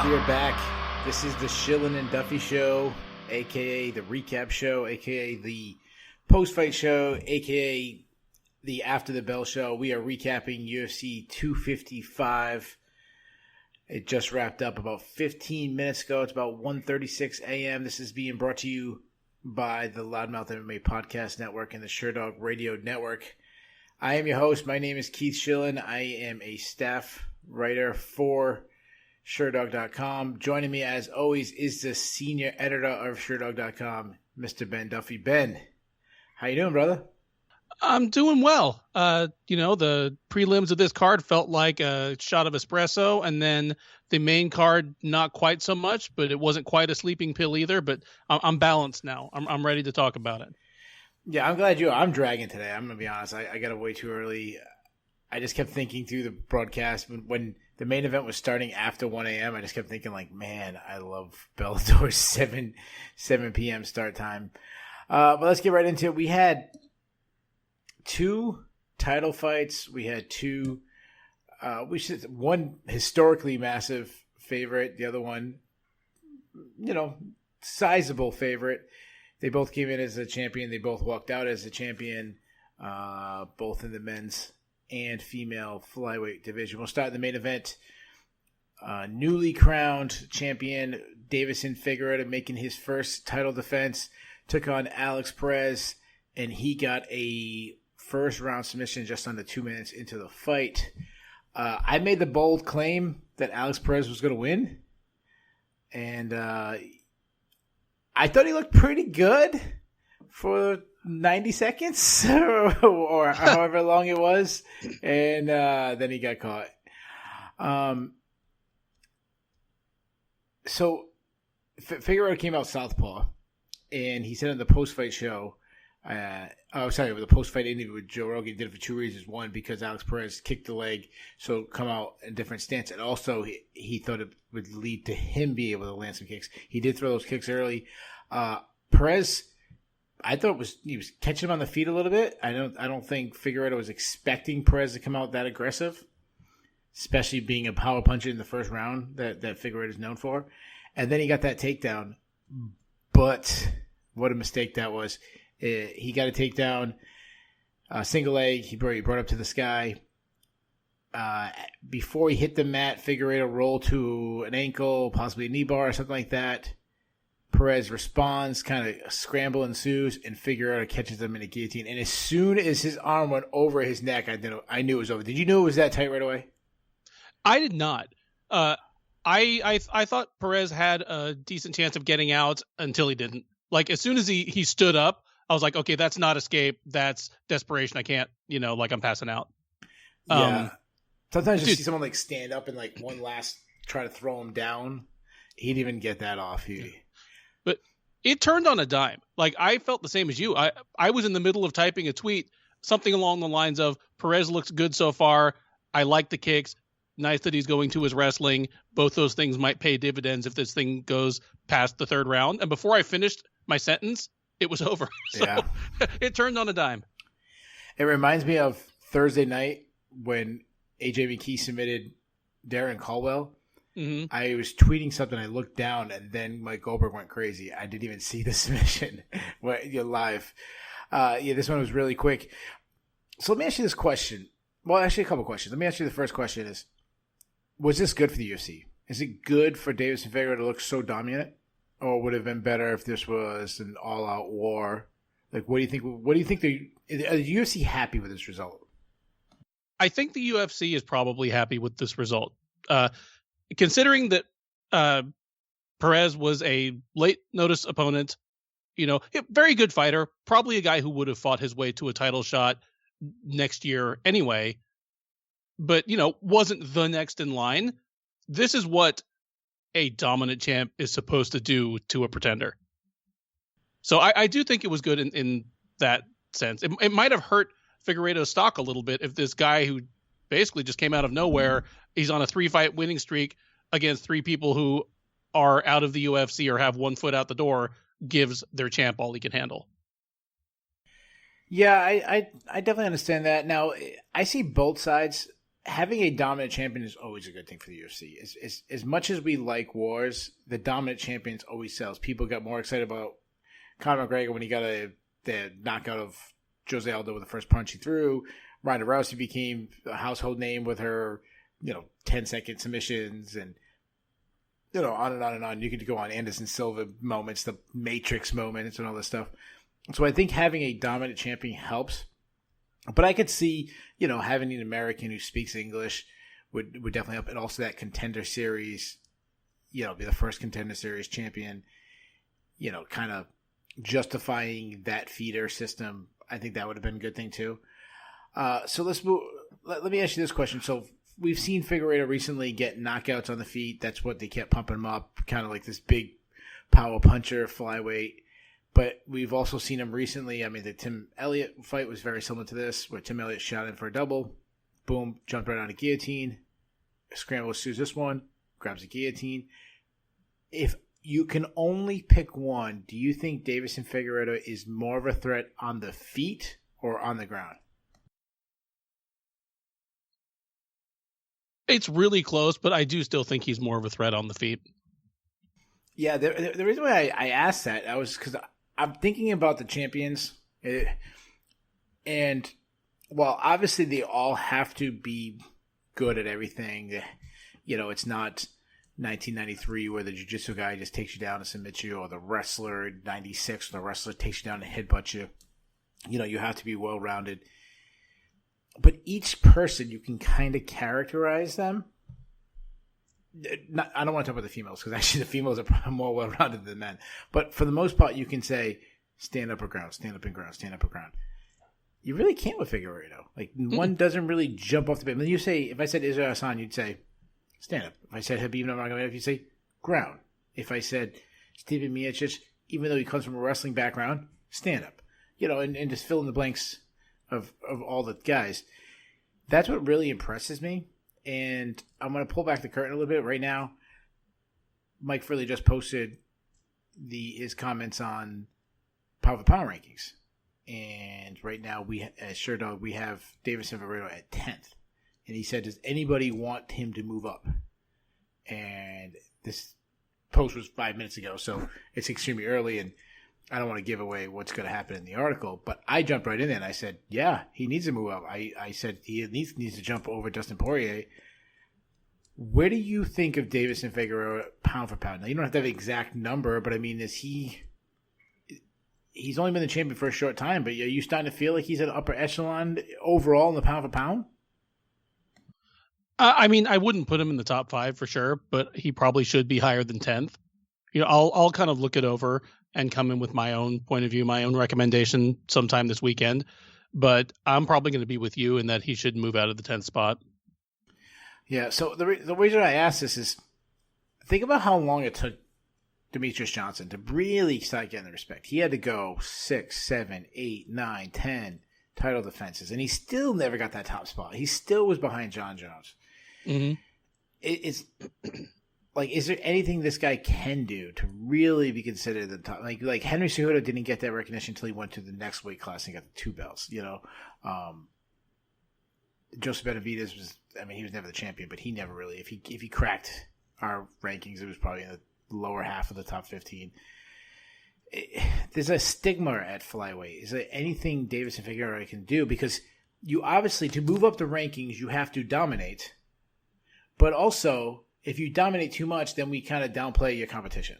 We are back. This is the Shillan and Duffy show, aka the recap show, aka the post-fight show, aka the After the Bell show. We are recapping UFC 255. It just wrapped up about 15 minutes ago. It's about 1:36 a.m. This is being brought to you by the Loudmouth MMA Podcast Network and the Sherdog Radio Network. I am your host. My name is Keith Shillan. I am a staff writer for Sherdog.com. Joining me, as always, is the senior editor of Sherdog.com, Mr. Ben Duffy. Ben, how you doing, brother? I'm doing well. The prelims of this card felt like a shot of espresso, and then the main card, not quite so much, but it wasn't quite a sleeping pill either. But I'm balanced now. I'm ready to talk about it. Yeah, I'm glad you are. I'm dragging today. I'm going to be honest. I got up way too early. I just kept thinking through the broadcast when the main event was starting after 1 a.m. I just kept thinking, like, man, I love Bellator's 7 p.m. start time. But let's get right into it. We had 2 title fights. We had one historically massive favorite, the other one, sizable favorite. They both came in as a champion. They both walked out as a champion, both in the men's and female flyweight division. We'll start the main event. Newly crowned champion Davison Figueiredo making his first title defense, took on Alex Perez, and he got a first round submission just under 2 minutes into the fight. I made the bold claim that Alex Perez was going to win, and I thought he looked pretty good for 90 seconds or however long it was, and then he got caught. So Figueiredo came out southpaw, and he said on the post-fight show, the post-fight interview with Joe Rogan, he did it for 2 reasons. One, because Alex Perez kicked the leg, so come out in a different stance, and also he thought it would lead to him being able to land some kicks. He did throw those kicks early. Perez, I thought he was catching him on the feet a little bit. I don't think Figueiredo was expecting Perez to come out that aggressive, especially being a power puncher in the first round that Figueiredo is known for. And then he got that takedown, but what a mistake that was. He got a takedown, single leg. He brought up to the sky. Before he hit the mat, Figueiredo rolled to an ankle, possibly a knee bar or something like that. Perez responds, kind of a scramble ensues, and Figueiredo catches him in a guillotine. And as soon as his arm went over his neck, I knew it was over. Did you know it was that tight right away? I did not. I thought Perez had a decent chance of getting out until he didn't. Like, as soon as he stood up, I was like, okay, that's not escape. That's desperation. I can't, I'm passing out. Yeah. Sometimes you see someone like stand up and like one last try to throw him down. He didn't even get that off. But it turned on a dime. Like, I felt the same as you. I was in the middle of typing a tweet, something along the lines of, Perez looks good so far. I like the kicks. Nice that he's going to his wrestling. Both those things might pay dividends if this thing goes past the third round. And before I finished my sentence, it was over. So yeah. It turned on a dime. It reminds me of Thursday night when AJ McKee submitted Darren Caldwell. Mm-hmm. I was tweeting something. I looked down, and then Mike Goldberg went crazy. I didn't even see the submission live. This one was really quick. So let me ask you this question. Well, actually, a couple questions. Let me ask you the first question is, was this good for the UFC? Is it good for Davison Figueiredo to look so dominant? Or would it have been better if this was an all-out war? Like, what do you think? What do you think? Are the UFC happy with this result? I think the UFC is probably happy with this result. Considering that Perez was a late notice opponent, very good fighter, probably a guy who would have fought his way to a title shot next year anyway, but, wasn't the next in line. This is what a dominant champ is supposed to do to a pretender. So I do think it was good in that sense. It might have hurt Figueiredo's stock a little bit if this guy who basically just came out of nowhere, he's on a 3-fight winning streak against 3 people who are out of the UFC or have 1 foot out the door, gives their champ all he can handle. Yeah, I definitely understand that. Now, I see both sides having a dominant champion is always a good thing for the UFC. As much as we like wars, the dominant champions always sells. People got more excited about Conor McGregor when he got the knockout of Jose Aldo with the first punch he threw. Ronda Rousey became a household name with her, 10-second submissions and, on and on and on. You could go on Anderson Silva moments, the Matrix moments and all this stuff. So I think having a dominant champion helps. But I could see, having an American who speaks English would definitely help. And also that Contender Series, be the first Contender Series champion, kind of justifying that feeder system. I think that would have been a good thing too. So let's move. Let me ask you this question. So we've seen Figueiredo recently get knockouts on the feet. That's what they kept pumping him up, kind of like this big power puncher, flyweight. But we've also seen him recently. I mean, the Tim Elliott fight was very similar to this, where Tim Elliott shot in for a double. Boom, jumped right on a guillotine. Scramble sues this one, grabs a guillotine. If you can only pick one, do you think Deiveson Figueiredo is more of a threat on the feet or on the ground? It's really close, but I do still think he's more of a threat on the feet. Yeah, the reason why I asked that, I was because I'm thinking about the champions, and well, obviously they all have to be good at everything. It's not 1993 where the jiu-jitsu guy just takes you down and submits you, or the wrestler in 96 where the wrestler takes you down and headbutts you. You have to be well-rounded. But each person, you can kind of characterize them. I don't want to talk about the females, because actually the females are probably more well-rounded than men. But for the most part, you can say, stand up or ground, stand up and ground, stand up or ground. You really can't with Figueiredo. Like, one doesn't really jump off the bed. When you say, if I said Israel Hassan, you'd say, stand up. If I said Habib Nurmagomedov, you'd say, ground. If I said Stipe Miocic, even though he comes from a wrestling background, stand up. And just fill in the blanks of all the guys. That's what really impresses me. And I'm going to pull back the curtain a little bit right now. Mike Fridley just posted his comments on pound for pound rankings. And right now, we have Deiveson Figueiredo at 10th. And he said, does anybody want him to move up? And this post was 5 minutes ago, so it's extremely early, and I don't want to give away what's going to happen in the article, but I jumped right in there and I said, yeah, he needs to move up. I said he needs to jump over Dustin Poirier. Where do you think of Deiveson Figueiredo pound for pound? Now, you don't have to have an exact number, but I mean, he's only been the champion for a short time, but are you starting to feel like he's at upper echelon overall in the pound for pound? I mean, I wouldn't put him in the top 5 for sure, but he probably should be higher than 10th. I'll kind of look it over and come in with my own point of view, my own recommendation sometime this weekend. But I'm probably going to be with you in that he should move out of the 10th spot. Yeah, so the reason I ask this is, think about how long it took Demetrius Johnson to really start getting the respect. He had to go 6, 7, 8, 9, 10 title defenses, and he still never got that top spot. He still was behind John Jones. Mm-hmm. It's like, is there anything this guy can do to really be considered the top? Like Henry Cejudo didn't get that recognition until he went to the next weight class and got the 2 belts. Joseph Benavidez he was never the champion, but he never really. If he cracked our rankings, it was probably in the lower half of the top 15. There's a stigma at flyweight. Is there anything Deiveson Figueiredo can do? Because you obviously, to move up the rankings, you have to dominate. But also, if you dominate too much, then we kind of downplay your competition.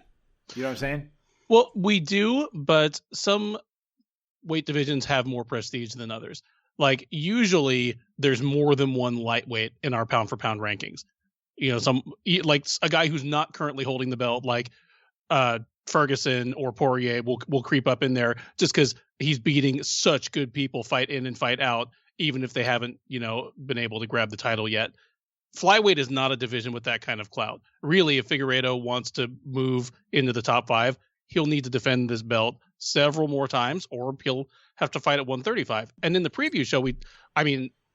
You know what I'm saying? Well, we do, but some weight divisions have more prestige than others. Like, usually, there's more than one lightweight in our pound for pound rankings. Like a guy who's not currently holding the belt, like Ferguson or Poirier, will creep up in there just because he's beating such good people, fight in and fight out, even if they haven't, been able to grab the title yet. Flyweight is not a division with that kind of clout. Really, if Figueiredo wants to move into the top 5, he'll need to defend this belt several more times, or he'll have to fight at 135. And in the preview show,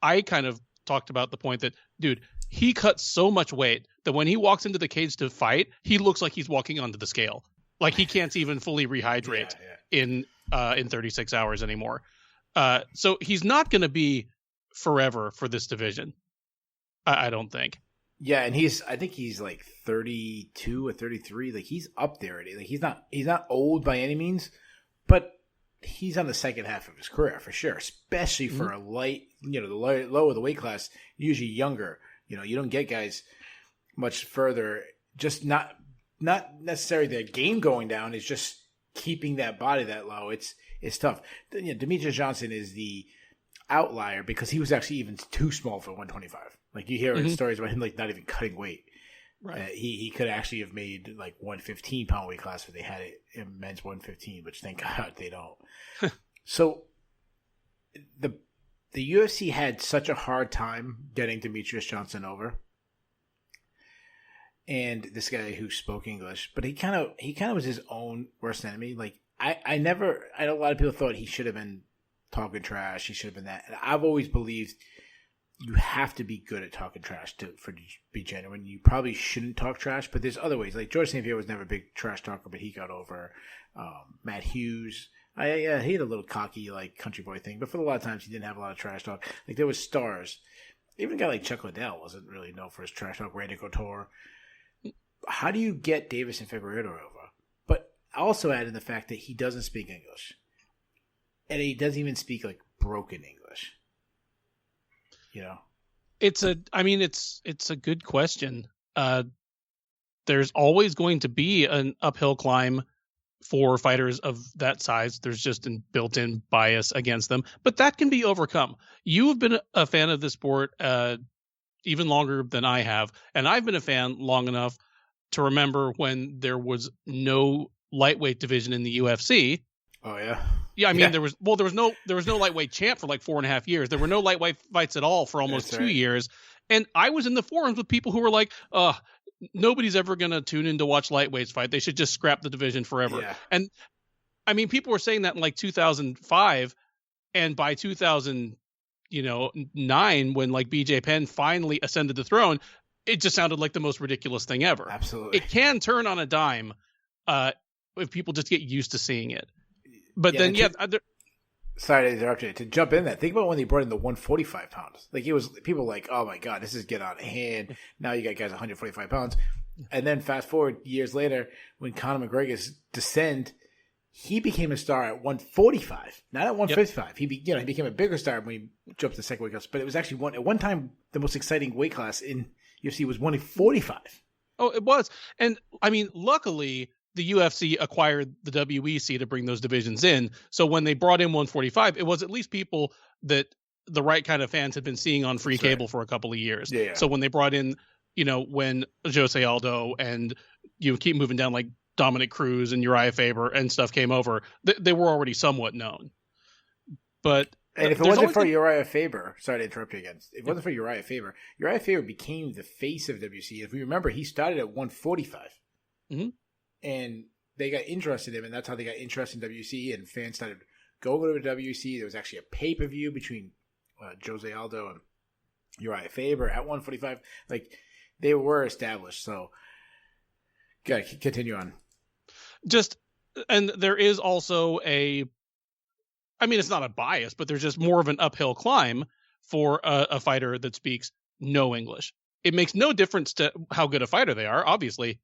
I kind of talked about the point that, dude, he cuts so much weight that when he walks into the cage to fight, he looks like he's walking onto the scale. Like, he can't even fully rehydrate in 36 hours anymore. So he's not going to be forever for this division. I don't think. Yeah, and I think he's like 32 or 33. Like he's up there already. Like he's not old by any means, but he's on the second half of his career for sure, especially for a light, the lower the weight class, usually younger. You don't get guys much further, just not necessarily their game going down, it's just keeping that body that low. It's tough. Demetrius Johnson is the outlier because he was actually even too small for 125. Like you hear stories about him like not even cutting weight. Right. He could actually have made like 115 pound weight class if they had it in men's 115, which thank God they don't. So the UFC had such a hard time getting Demetrius Johnson over. And this guy who spoke English, but he kind of was his own worst enemy. Like I know a lot of people thought he should have been talking trash. He should have been that. And I've always believed you have to be good at talking trash to be genuine. You probably shouldn't talk trash, but there's other ways. Like George St. Pierre was never a big trash talker, but he got over. Matt Hughes, he had a little cocky like country boy thing, but for a lot of times he didn't have a lot of trash talk. Like there was stars. Even a guy like Chuck Liddell wasn't really known for his trash talk. Randy Couture. How do you get Davis and Figueiredo over? But I also add in the fact that he doesn't speak English, and he doesn't even speak like broken English. It's a good question. There's always going to be an uphill climb for fighters of that size. There's just a built-in bias against them, but that can be overcome. You have been a fan of this sport even longer than I have, and I've been a fan long enough to remember when there was no lightweight division in the UFC. Oh yeah. Yeah, I mean there was no lightweight champ for like 4.5 years. There were no lightweight fights at all for almost 2 years. And I was in the forums with people who were like, nobody's ever gonna tune in to watch lightweights fight. They should just scrap the division forever. Yeah. And I mean people were saying that in like 2005, and by 2009, when like BJ Penn finally ascended the throne, it just sounded like the most ridiculous thing ever. Absolutely. It can turn on a dime if people just get used to seeing it. But then, sorry to interrupt you. To jump in that, think about when they brought in the 145 pounds. Like, it was, people were like, oh my God, this is getting out of hand. Now you got guys 145 pounds. And then fast forward years later, when Conor McGregor's descend, he became a star at 145, not at 155. Yep. He became a bigger star when he jumped to the second weight class. But it was actually at one time, the most exciting weight class in UFC was 145. Oh, it was. And I mean, luckily, the UFC acquired the WEC to bring those divisions in. So when they brought in 145, it was at least people that the right kind of fans had been seeing on free cable for a couple of years. Yeah. So when they brought in, when Jose Aldo and keep moving down like Dominic Cruz and Uriah Faber and stuff came over, they were already somewhat known. But and if it wasn't for Uriah Faber, sorry to interrupt you again. If it wasn't for Uriah Faber became the face of WC. If we remember, he started at 145. Mm-hmm. And they got interested in him, and that's how they got interested in WC, and fans started going to WC. There was actually a pay-per-view between Jose Aldo and Uriah Faber at 145. Like, they were established, so gotta continue on. And there is also it's not a bias, but there's just more of an uphill climb for a fighter that speaks no English. It makes no difference to how good a fighter they are. Obviously,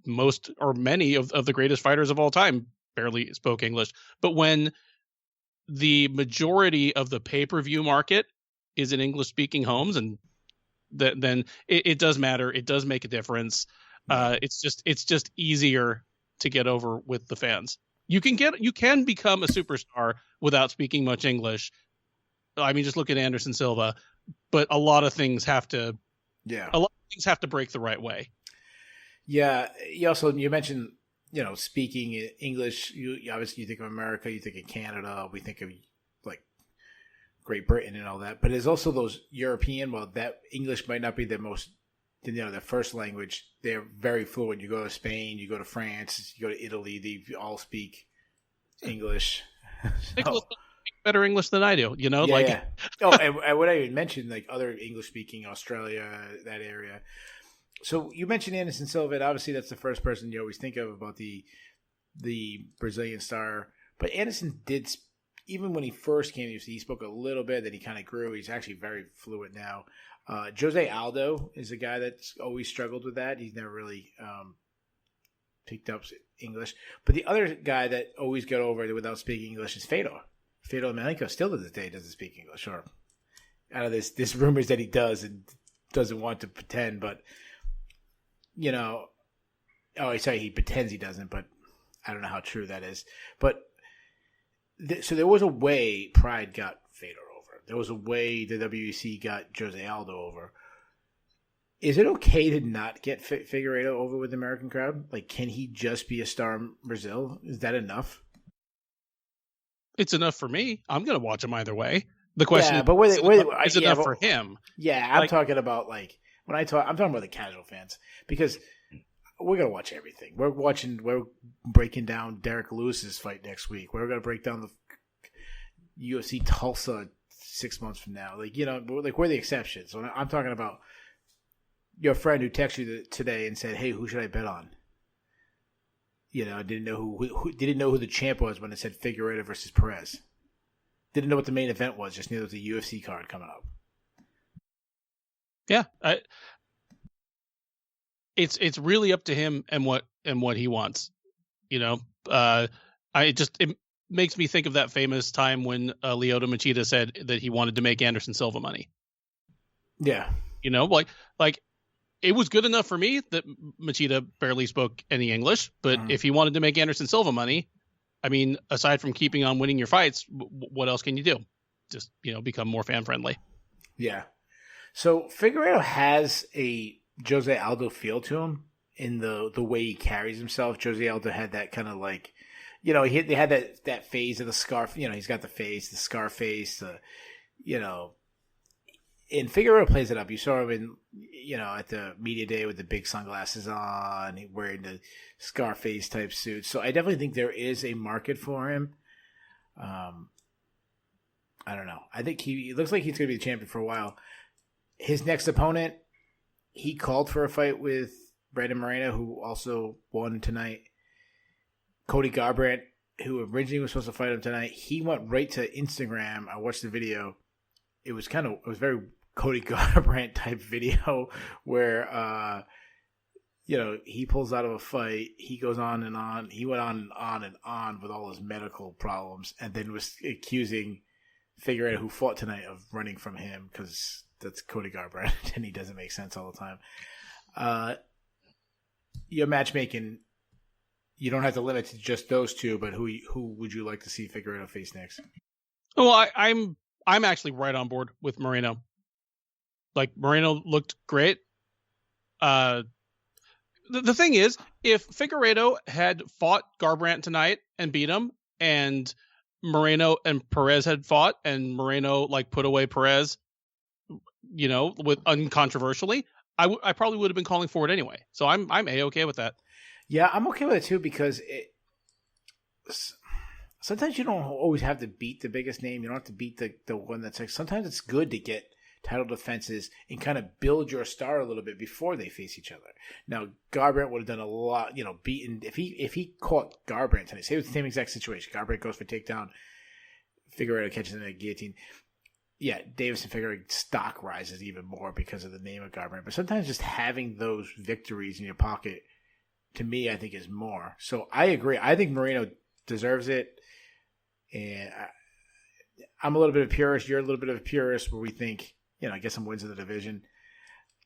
most or many of the greatest fighters of all time barely spoke English. But when the majority of the pay-per-view market is in English-speaking homes, and then it does matter. It does make a difference. It's just easier to get over with the fans. You can become a superstar without speaking much English. I mean, just look at Anderson Silva. But a lot of things have to break the right way. Yeah. You mentioned, speaking English. Obviously you think of America, you think of Canada, we think of like Great Britain and all that. But there's also those European. Well, that English might not be their most, their first language. They're very fluent. You go to Spain, you go to France, you go to Italy. They all speak English. Nicholas speaks better English than I do. Yeah. Oh, and what I even mentioned, like other English speaking Australia, that area. So you mentioned Anderson Silva, and obviously that's the first person you always think of about the Brazilian star. But Anderson did even when he first came to UFC, he spoke a little bit. Then he kind of grew. He's actually very fluent now. Jose Aldo is a guy that's always struggled with that. He's never really picked up English. But the other guy that always got over it without speaking English is Fedor. Fedor Emelianenko still to this day doesn't speak English. Or out of this rumors that he does and doesn't want to pretend, but you know, sorry, he pretends he doesn't, but I don't know how true that is. But so there was a way Pride got Fedor over. There was a way the WEC got Jose Aldo over. Is it okay to not get Figueiredo over with the American crowd? Like, can he just be a star in Brazil? Is that enough? It's enough for me. I'm going to watch him either way. The question is, but is it enough for him? Yeah, I'm talking about I'm talking about the casual fans, because we're gonna watch everything. We're breaking down Derek Lewis's fight next week. We're gonna break down the UFC Tulsa 6 months from now. We're the exceptions. So I'm talking about your friend who texted you today and said, "Hey, who should I bet on?" Didn't know who the champ was when it said Figueiredo versus Perez. Didn't know what the main event was. Just knew there was a UFC card coming up. Yeah, it's really up to him and what he wants. It makes me think of that famous time when Lyoto Machida said that he wanted to make Anderson Silva money. Yeah, it was good enough for me that Machida barely spoke any English, but if he wanted to make Anderson Silva money, I mean, aside from keeping on winning your fights, what else can you do? Just, become more fan friendly. Yeah. So Figueiredo has a Jose Aldo feel to him in the way he carries himself. Jose Aldo had that kind of they had that phase of the scarf. He's got the face, the scar face, and Figueiredo plays it up. You saw him at the media day with the big sunglasses on, wearing the Scarface type suit. So I definitely think there is a market for him. I don't know. I think he looks like he's going to be the champion for a while. His next opponent, he called for a fight with Brandon Moreno, who also won tonight. Cody Garbrandt, who originally was supposed to fight him tonight, he went right to Instagram. I watched the video. It was very Cody Garbrandt type video where, he pulls out of a fight. He goes on and on. He went on and on with all his medical problems, and then was accusing Figueiredo, who fought tonight, of running from him because that's Cody Garbrandt, and he doesn't make sense all the time. Your matchmaking, you don't have to limit to just those two, but who would you like to see Figueiredo face next? Well, I'm actually right on board with Moreno. Moreno looked great. The thing is, if Figueiredo had fought Garbrandt tonight and beat him, and Moreno and Perez had fought, and Moreno put away Perez, with uncontroversially, I probably would have been calling for it anyway. So I'm A-okay with that. Yeah, I'm okay with it too, because sometimes you don't always have to beat the biggest name. You don't have to beat the one that's sometimes it's good to get title defenses and kind of build your star a little bit before they face each other. Now, Garbrandt would have done a lot, beaten if he caught Garbrandt tonight. Say it was the same exact situation. Garbrandt goes for takedown, Figueiredo catches him in a guillotine. Yeah, Davis and Figueiredo stock rises even more because of the name of Garbrandt. But sometimes just having those victories in your pocket, to me, I think is more. So I agree. I think Moreno deserves it. And I'm a little bit of a purist. You're a little bit of a purist where we think, get some wins in the division.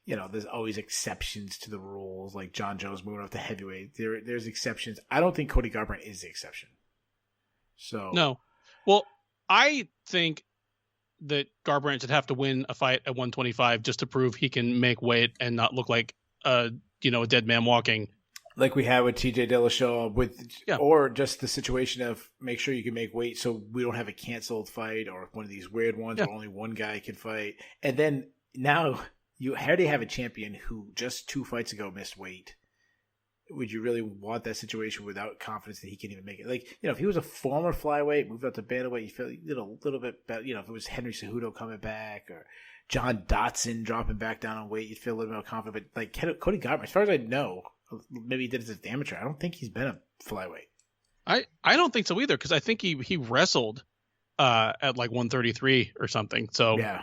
There's always exceptions to the rules, like John Jones moving up to heavyweight. There's exceptions. I don't think Cody Garbrandt is the exception. So no. Well, I think that Garbrandt should have to win a fight at 125 just to prove he can make weight and not look like a dead man walking. Like we had with TJ Dillashaw or just the situation of make sure you can make weight so we don't have a canceled fight or one of these weird ones where only one guy can fight. And then now you already have a champion who just 2 fights ago missed weight. Would you really want that situation without confidence that he can even make it? If he was a former flyweight, moved up to bantamweight, you feel a little bit better. If it was Henry Cejudo coming back or John Dotson dropping back down on weight, you'd feel a little more confident. But Cody Garbrandt, as far as I know, maybe he did it as an amateur. I don't think he's been a flyweight. I don't think so either, because I think he wrestled at like 133 or something. So yeah.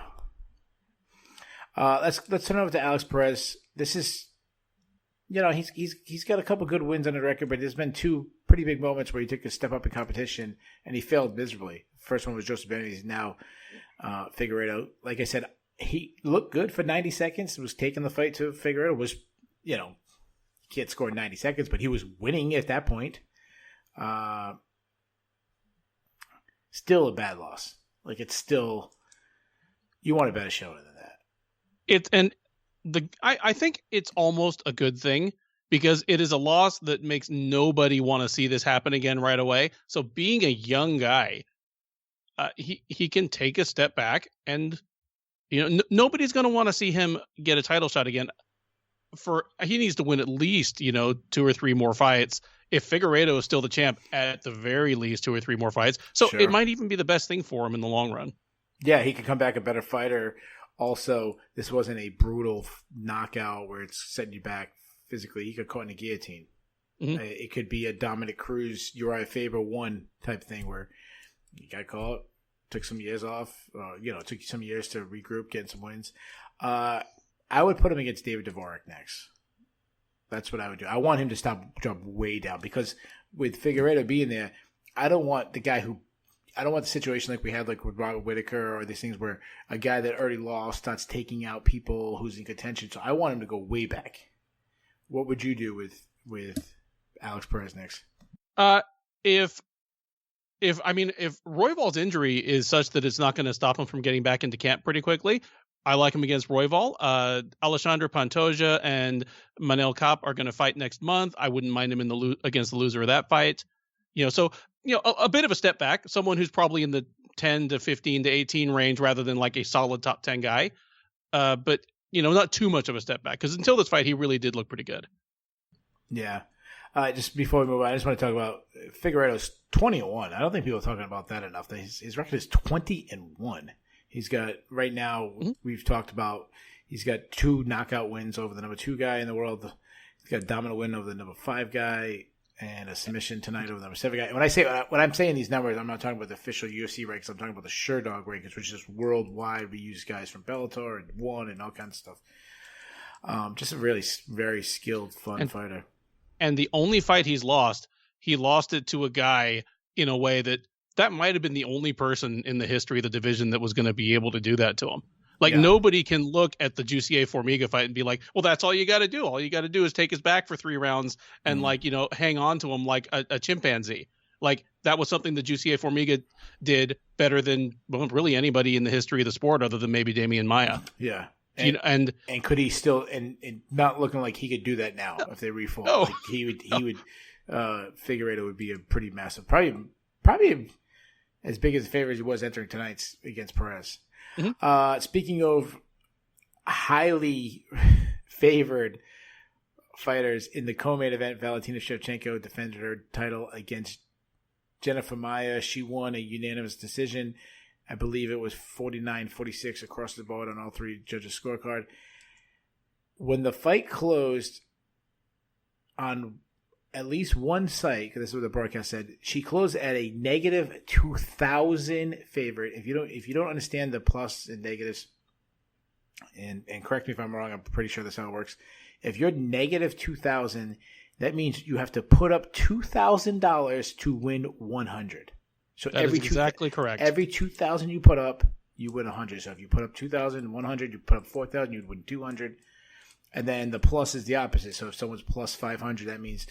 Let's turn over to Alex Perez. This is, he's got a couple good wins on the record, but there's been two pretty big moments where he took a step up in competition and he failed miserably. First one was Joseph Benavidez. Now Figueiredo. Like I said, he looked good for 90 seconds. Was taking the fight to Figueiredo. Was, he can't score in 90 seconds, but he was winning at that point. Still a bad loss. Like, it's still, you want a better showing than that. I think it's almost a good thing because it is a loss that makes nobody want to see this happen again right away. So being a young guy, he can take a step back, and nobody's going to want to see him get a title shot again. He needs to win at least 2 or 3 more fights. If Figueiredo is still the champ, at the very least 2 or 3 more fights. So Sure. It might even be the best thing for him in the long run. Yeah, he could come back a better fighter. Also, this wasn't a brutal knockout where it's setting you back physically. He could caught in a guillotine. Mm-hmm. It could be a Dominic Cruz, Uriah Faber 1 type thing where you got caught, took some years off. Took you some years to regroup, getting some wins. I would put him against David Dvorak next. That's what I would do. I want him to jump way down because with Figueiredo being there, I don't want the situation like we had like with Robert Whittaker or these things where a guy that already lost starts taking out people who's in contention. So I want him to go way back. What would you do with Alex Perez next? If Royval's injury is such that it's not going to stop him from getting back into camp pretty quickly, I like him against Royval. Alexandre Pantoja and Manel Kape are going to fight next month. I wouldn't mind him against the loser of that fight. A bit of a step back, someone who's probably in the 10 to 15 to 18 range rather than like a solid top 10 guy. But not too much of a step back because until this fight, he really did look pretty good. Yeah. Just before we move on, I just want to talk about Figueiredo's 20-1. I don't think people are talking about that enough. His record is 20-1. He's got, right now, We've talked about, he's got 2 knockout wins over the number 2 guy in the world. He's got a dominant win over the number 5 guy and a submission tonight over the number 7 guy. When I'm saying these numbers, I'm not talking about the official UFC rankings. I'm talking about the Sherdog rankings, which is worldwide. We use guys from Bellator and ONE and all kinds of stuff. Just a really very skilled, fun fighter. And the only fight he lost it to a guy in a way that might have been the only person in the history of the division that was going to be able to do that to him. Nobody can look at the Jussier Formiga fight and be like, well, that's all you got to do. All you got to do is take his back for 3 rounds and hang on to him like a chimpanzee. Like that was something that Jussier Formiga did better than really anybody in the history of the sport other than maybe Damian Maia. Yeah. And could he still, and not looking like he could do that now if they refought. No. Like he would Figueiredo would be a pretty massive, probably as big as the favorite as he was entering tonight's against Perez. Mm-hmm. Speaking of highly favored fighters in the co-main event, Valentina Shevchenko defended her title against Jennifer Maia. She won a unanimous decision. I believe it was 49-46 across the board on all 3 judges' scorecard. When the fight closed on at least one site, because this is what the broadcast said, she closed at a negative 2,000 favorite. If you don't understand the plus and negatives, and correct me if I'm wrong, I'm pretty sure that's how it works. If you're negative 2,000, that means you have to put up $2,000 to win 100. So that is exactly correct. Every 2,000 you put up, you win 100. So if you put up 2,100, you put up 4,000, you'd win 200. And then the plus is the opposite. So if someone's plus 500, that means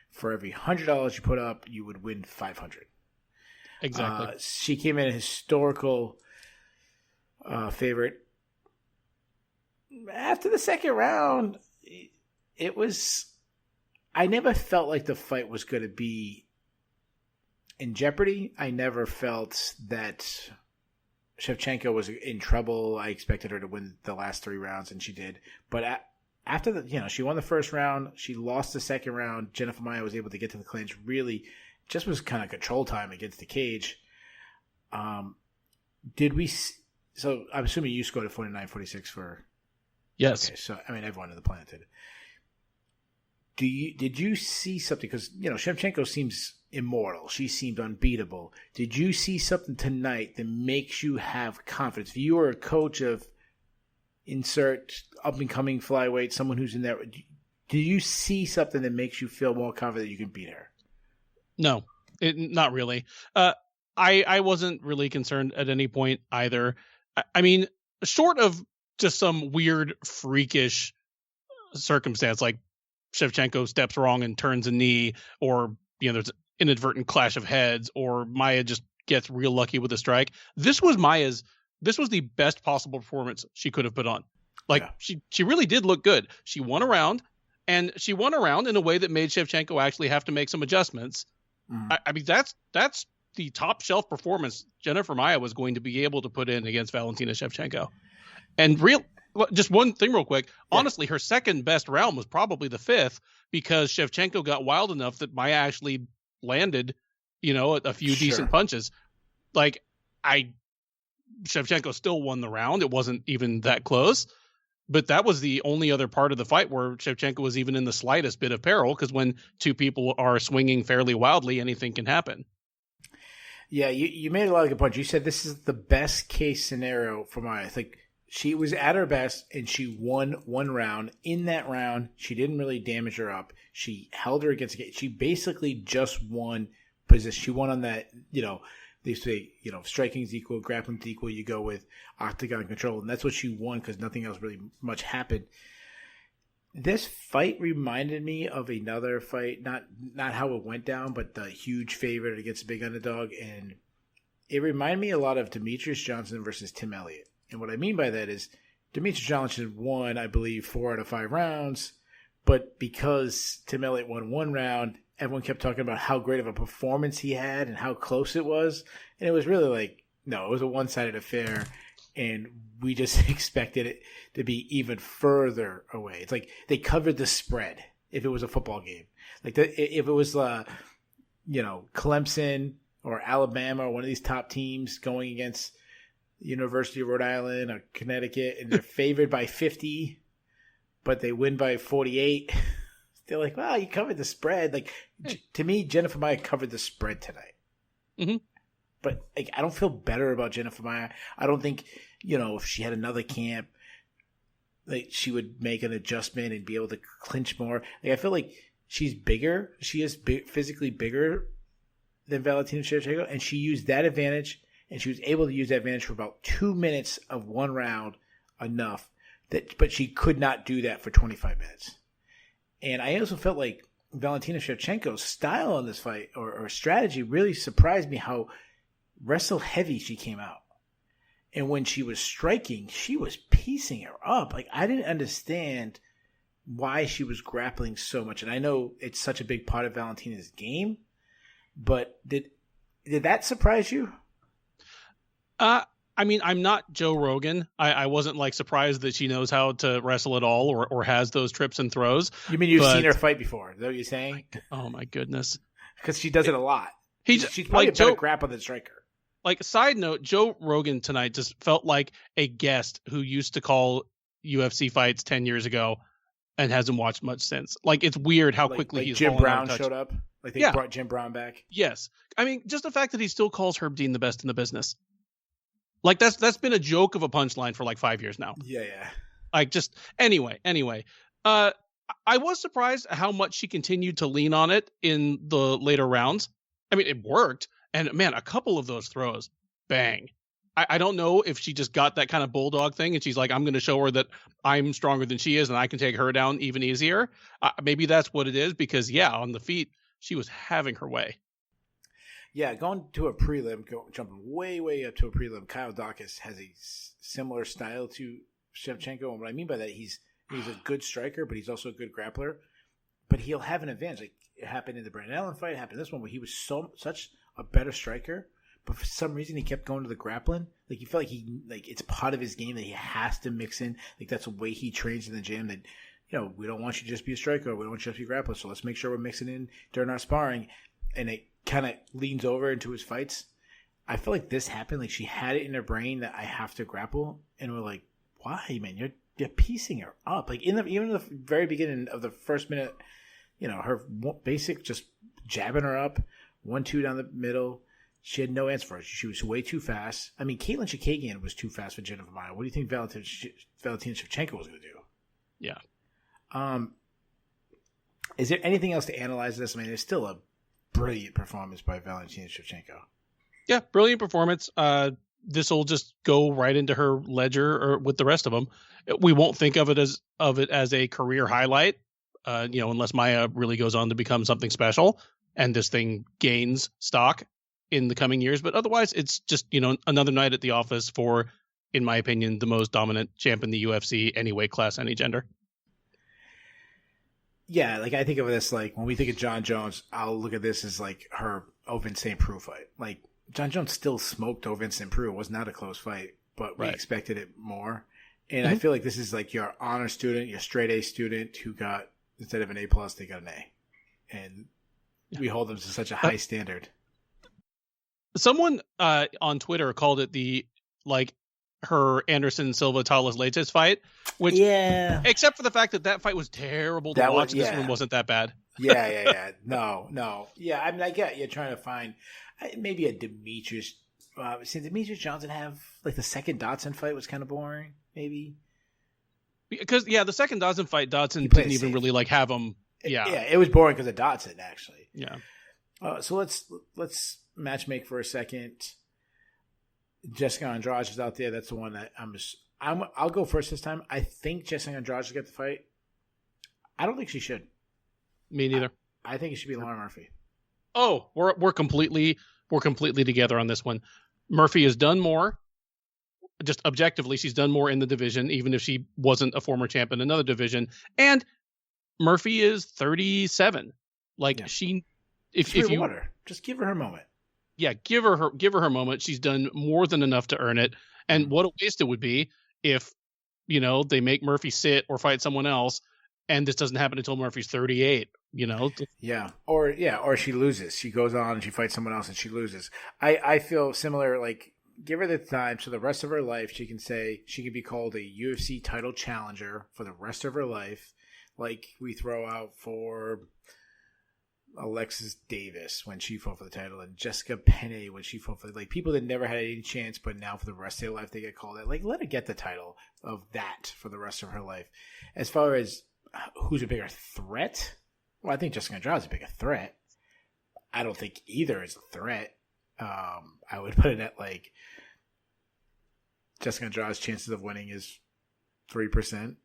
for every $100 you put up, you would win 500. Exactly. She came in a historical favorite. After the second round, it was. I never felt like the fight was going to be in jeopardy. I never felt that Shevchenko was in trouble. I expected her to win the last 3 rounds, and she did. But after she won the first round. She lost the second round. Jennifer Maia was able to get to the clinch. Really, just was kind of control time against the cage. Did we? So I'm assuming you scored a 49-46 for. Yes. Okay, so everyone on the planet did. Did you see something? Because Shevchenko seems immortal. She seemed unbeatable. Did you see something tonight that makes you have confidence? If you were a coach of insert up-and-coming flyweight, someone who's in there, do you see something that makes you feel more confident you can beat her? No, not really. I wasn't really concerned at any point either. I mean, short of just some weird, freakish circumstance like Shevchenko steps wrong and turns a knee, or there's an inadvertent clash of heads, or Maya just gets real lucky with a strike. This was the best possible performance she could have put on. She really did look good. She won a round, and she won a round in a way that made Shevchenko actually have to make some adjustments. I mean, that's the top shelf performance Jennifer Maia was going to be able to put in against Valentina Shevchenko. And just one thing real quick. Yeah. Honestly, her second best round was probably the fifth, because Shevchenko got wild enough that Maia actually landed, a few decent punches. Shevchenko still won the round. It wasn't even that close. But that was the only other part of the fight where Shevchenko was even in the slightest bit of peril, because when two people are swinging fairly wildly, anything can happen. Yeah, you made a lot of good points. You said this is the best case scenario for Maya. I think she was at her best, and she won one round. In that round, she didn't really damage her up. She held her against the gate. She basically just won position. She won on that, they say, striking is equal, grappling is equal. You go with octagon control, and that's what she won because nothing else really much happened. This fight reminded me of another fight, not how it went down, but the huge favorite against a big underdog, and it reminded me a lot of Demetrius Johnson versus Tim Elliott. And what I mean by that is Demetrius Johnson won, I believe, 4 out of 5 rounds, but because Tim Elliott won one round, everyone kept talking about how great of a performance he had and how close it was, and it was really no, it was a one-sided affair, and we just expected it to be even further away. It's like they covered the spread if it was a football game. If it was, Clemson or Alabama or one of these top teams going against University of Rhode Island or Connecticut, and they're favored by 50, but they win by 48. They're like, wow, you covered the spread. To me, Jennifer Maia covered the spread tonight. Mm-hmm. But I don't feel better about Jennifer Maia. I don't think, if she had another camp, she would make an adjustment and be able to clinch more. I feel like she's bigger. She is physically bigger than Valentina Shevchenko, and she used that advantage, and she was able to use that advantage for about 2 minutes of one round enough but she could not do that for 25 minutes. And I also felt like Valentina Shevchenko's style in this fight or strategy really surprised me how wrestle heavy she came out. And when she was striking, she was piecing her up. I didn't understand why she was grappling so much. And I know it's such a big part of Valentina's game, but did that surprise you? I mean, I'm not Joe Rogan. I wasn't surprised that she knows how to wrestle at all or has those trips and throws. You mean you've seen her fight before? Is that what you're saying? Oh my goodness. Because she does it a lot. She's probably a better grappler than striker. Side note, Joe Rogan tonight just felt like a guest who used to call UFC fights 10 years ago and hasn't watched much since. It's weird how quickly he's Jim Brown showed up. They brought Jim Brown back. Yes. I mean, just the fact that he still calls Herb Dean the best in the business. That's been a joke of a punchline for 5 years now. Yeah. Anyway. I was surprised how much she continued to lean on it in the later rounds. I mean, it worked. And man, a couple of those throws, bang. I don't know if she just got that kind of bulldog thing and she's like, I'm going to show her that I'm stronger than she is and I can take her down even easier. Maybe that's what it is because, on the feet, she was having her way. Yeah, going to a prelim, jumping way, way up to a prelim, Kyle Dawkins has a similar style to Shevchenko. And what I mean by that, he's a good striker, but he's also a good grappler. But he'll have an advantage. It happened in the Brandon Allen fight. It happened in this one where he was such a better striker. But for some reason, he kept going to the grappling. He felt like it's part of his game that he has to mix in. That's the way he trains in the gym. That we don't want you to just be a striker. We don't want you to just be a grappler. So let's make sure we're mixing in during our sparring. And it kind of leans over into his fights. I feel like this happened. She had it in her brain that I have to grapple, and we're like, "Why, man? You're piecing her up." Even in the very beginning of the first minute, her basic just jabbing her up 1-2 down the middle. She had no answer for it. She was way too fast. I mean, Caitlin Chikagian was too fast for Jennifer Maia. What do you think Valentina Shevchenko was going to do? Yeah. Is there anything else to analyze this? I mean, it's still a brilliant performance by Valentina Shevchenko. Yeah, brilliant performance. This will just go right into her ledger or with the rest of them. We won't think of it as a career highlight, unless Maya really goes on to become something special and this thing gains stock in the coming years. But otherwise, it's just, another night at the office for, in my opinion, the most dominant champ in the UFC, any weight class, any gender. Yeah, like I think of this like when we think of John Jones, I'll look at this as like her Ovin St. Preux fight. Like John Jones still smoked Ovin St. Preux. It was not a close fight, but we expected it more. And I feel like this is like your honor student, your straight A student who got, instead of an A+, they got an A. And we hold them to such a high standard. Someone on Twitter called it her Anderson Silva Talas Leites fight, which except for the fact that fight was terrible to watch, this one wasn't that bad. Yeah. No. Yeah, I mean, I get you're trying to find maybe a Demetrius. Did Demetrius Johnson have like the second Dotson fight was kind of boring, maybe? Because the second Dotson fight, Dotson didn't even really like have him. Yeah, it was boring because of Dotson actually. Yeah. So let's matchmake for a second. Jessica Andrade is out there. That's the one that I'll go first this time. I think Jessica Andrade should get the fight. I don't think she should. Me neither. I think it should be Lauren Murphy. Oh, we're completely together on this one. Murphy has done more. Just objectively, she's done more in the division, even if she wasn't a former champ in another division. And Murphy is 37. If you water, just give her a moment. Yeah, give her her moment. She's done more than enough to earn it. And what a waste it would be if, they make Murphy sit or fight someone else, and this doesn't happen until Murphy's 38. Yeah, or she loses. She goes on and she fights someone else and she loses. I feel similar. Like, give her the time so the rest of her life she can be called a UFC title challenger for the rest of her life, like we throw out for Alexis Davis when she fought for the title, and Jessica Penne when she fought for people that never had any chance, but now for the rest of their life they get called it. Like, let her get the title of that for the rest of her life. As far as who's a bigger threat, well, I think Jessica Andrade is a bigger threat. I don't think either is a threat. I would put it at Jessica Andrade's chances of winning is 3%.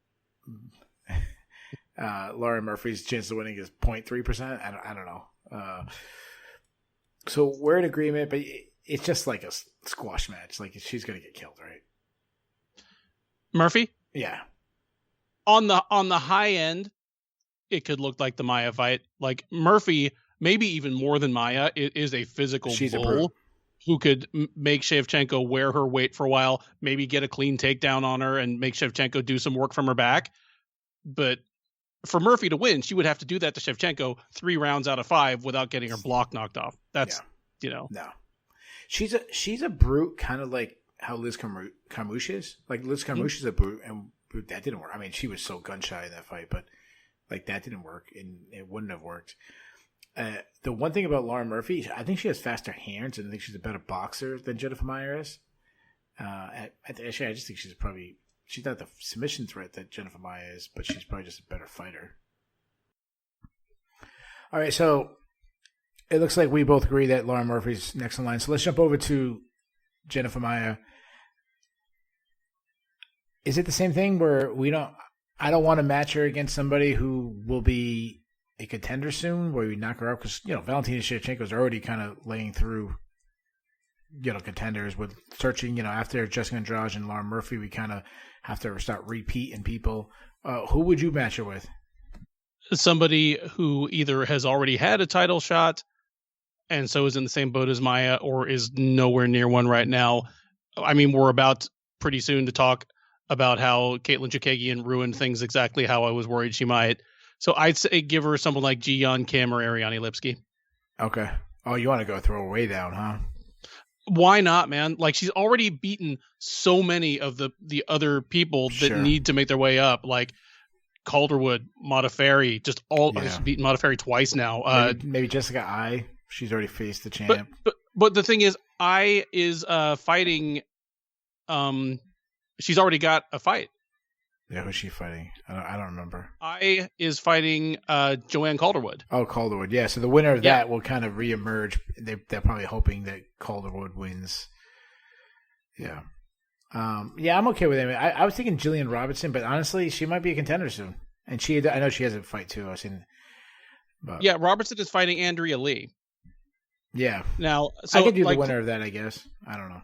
Lauren Murphy's chance of winning is 0.3%. I don't know. So we're in agreement, but it's just like a squash match. Like, she's going to get killed, right? Murphy? Yeah. On the high end, it could look like the Maya fight. Like, Murphy, maybe even more than Maya, is a physical bull who could make Shevchenko wear her weight for a while, maybe get a clean takedown on her and make Shevchenko do some work from her back. But for Murphy to win, she would have to do that to Shevchenko 3 rounds out of 5 without getting her block knocked off. That's, No. She's a brute, kind of like how Liz Carmouche is. Like, Liz Carmouche is a brute, and that didn't work. I mean, she was so gun-shy in that fight, but that didn't work, and it wouldn't have worked. The one thing about Lauren Murphy, I think she has faster hands, and I think she's a better boxer than Jennifer Maia is. Actually, I just think she's not the submission threat that Jennifer Maia is, but she's probably just a better fighter. All right, so it looks like we both agree that Lauren Murphy's next in line. So let's jump over to Jennifer Maia. Is it the same thing where I don't want to match her against somebody who will be a contender soon, where we knock her out? Because, Valentina Shevchenko is already kind of laying through, contenders with searching, after Jessica Andrade and Lauren Murphy, we kind of have to start repeating people. Who would you match her with? Somebody who either has already had a title shot and so is in the same boat as Maya, or is nowhere near one right now. I mean, we're about pretty soon to talk about how Caitlin Chikagian ruined things exactly how I was worried she might. So I'd say give her someone like Ji-Yeon Kim or Ariane Lipski. Okay. Oh, you want to go throw her way down, huh? Why not, man? Like, she's already beaten so many of the other people that need to make their way up, like Calderwood, Modafferi, she's beaten Modafferi twice now. Maybe Jessica Ai. She's already faced the champ. But the thing is, is fighting. She's already got a fight. Yeah, who's she fighting? I don't remember. Is fighting Joanne Calderwood. Oh, Calderwood. Yeah, so the winner of that will kind of reemerge. They're probably hoping that Calderwood wins. Yeah. I'm okay with it. I was thinking Jillian Robertson, but honestly, she might be a contender soon. And I know she has a fight too. I've seen. But. Yeah, Robertson is fighting Andrea Lee. Yeah. Now, so I could do the winner of that, I guess. I don't know.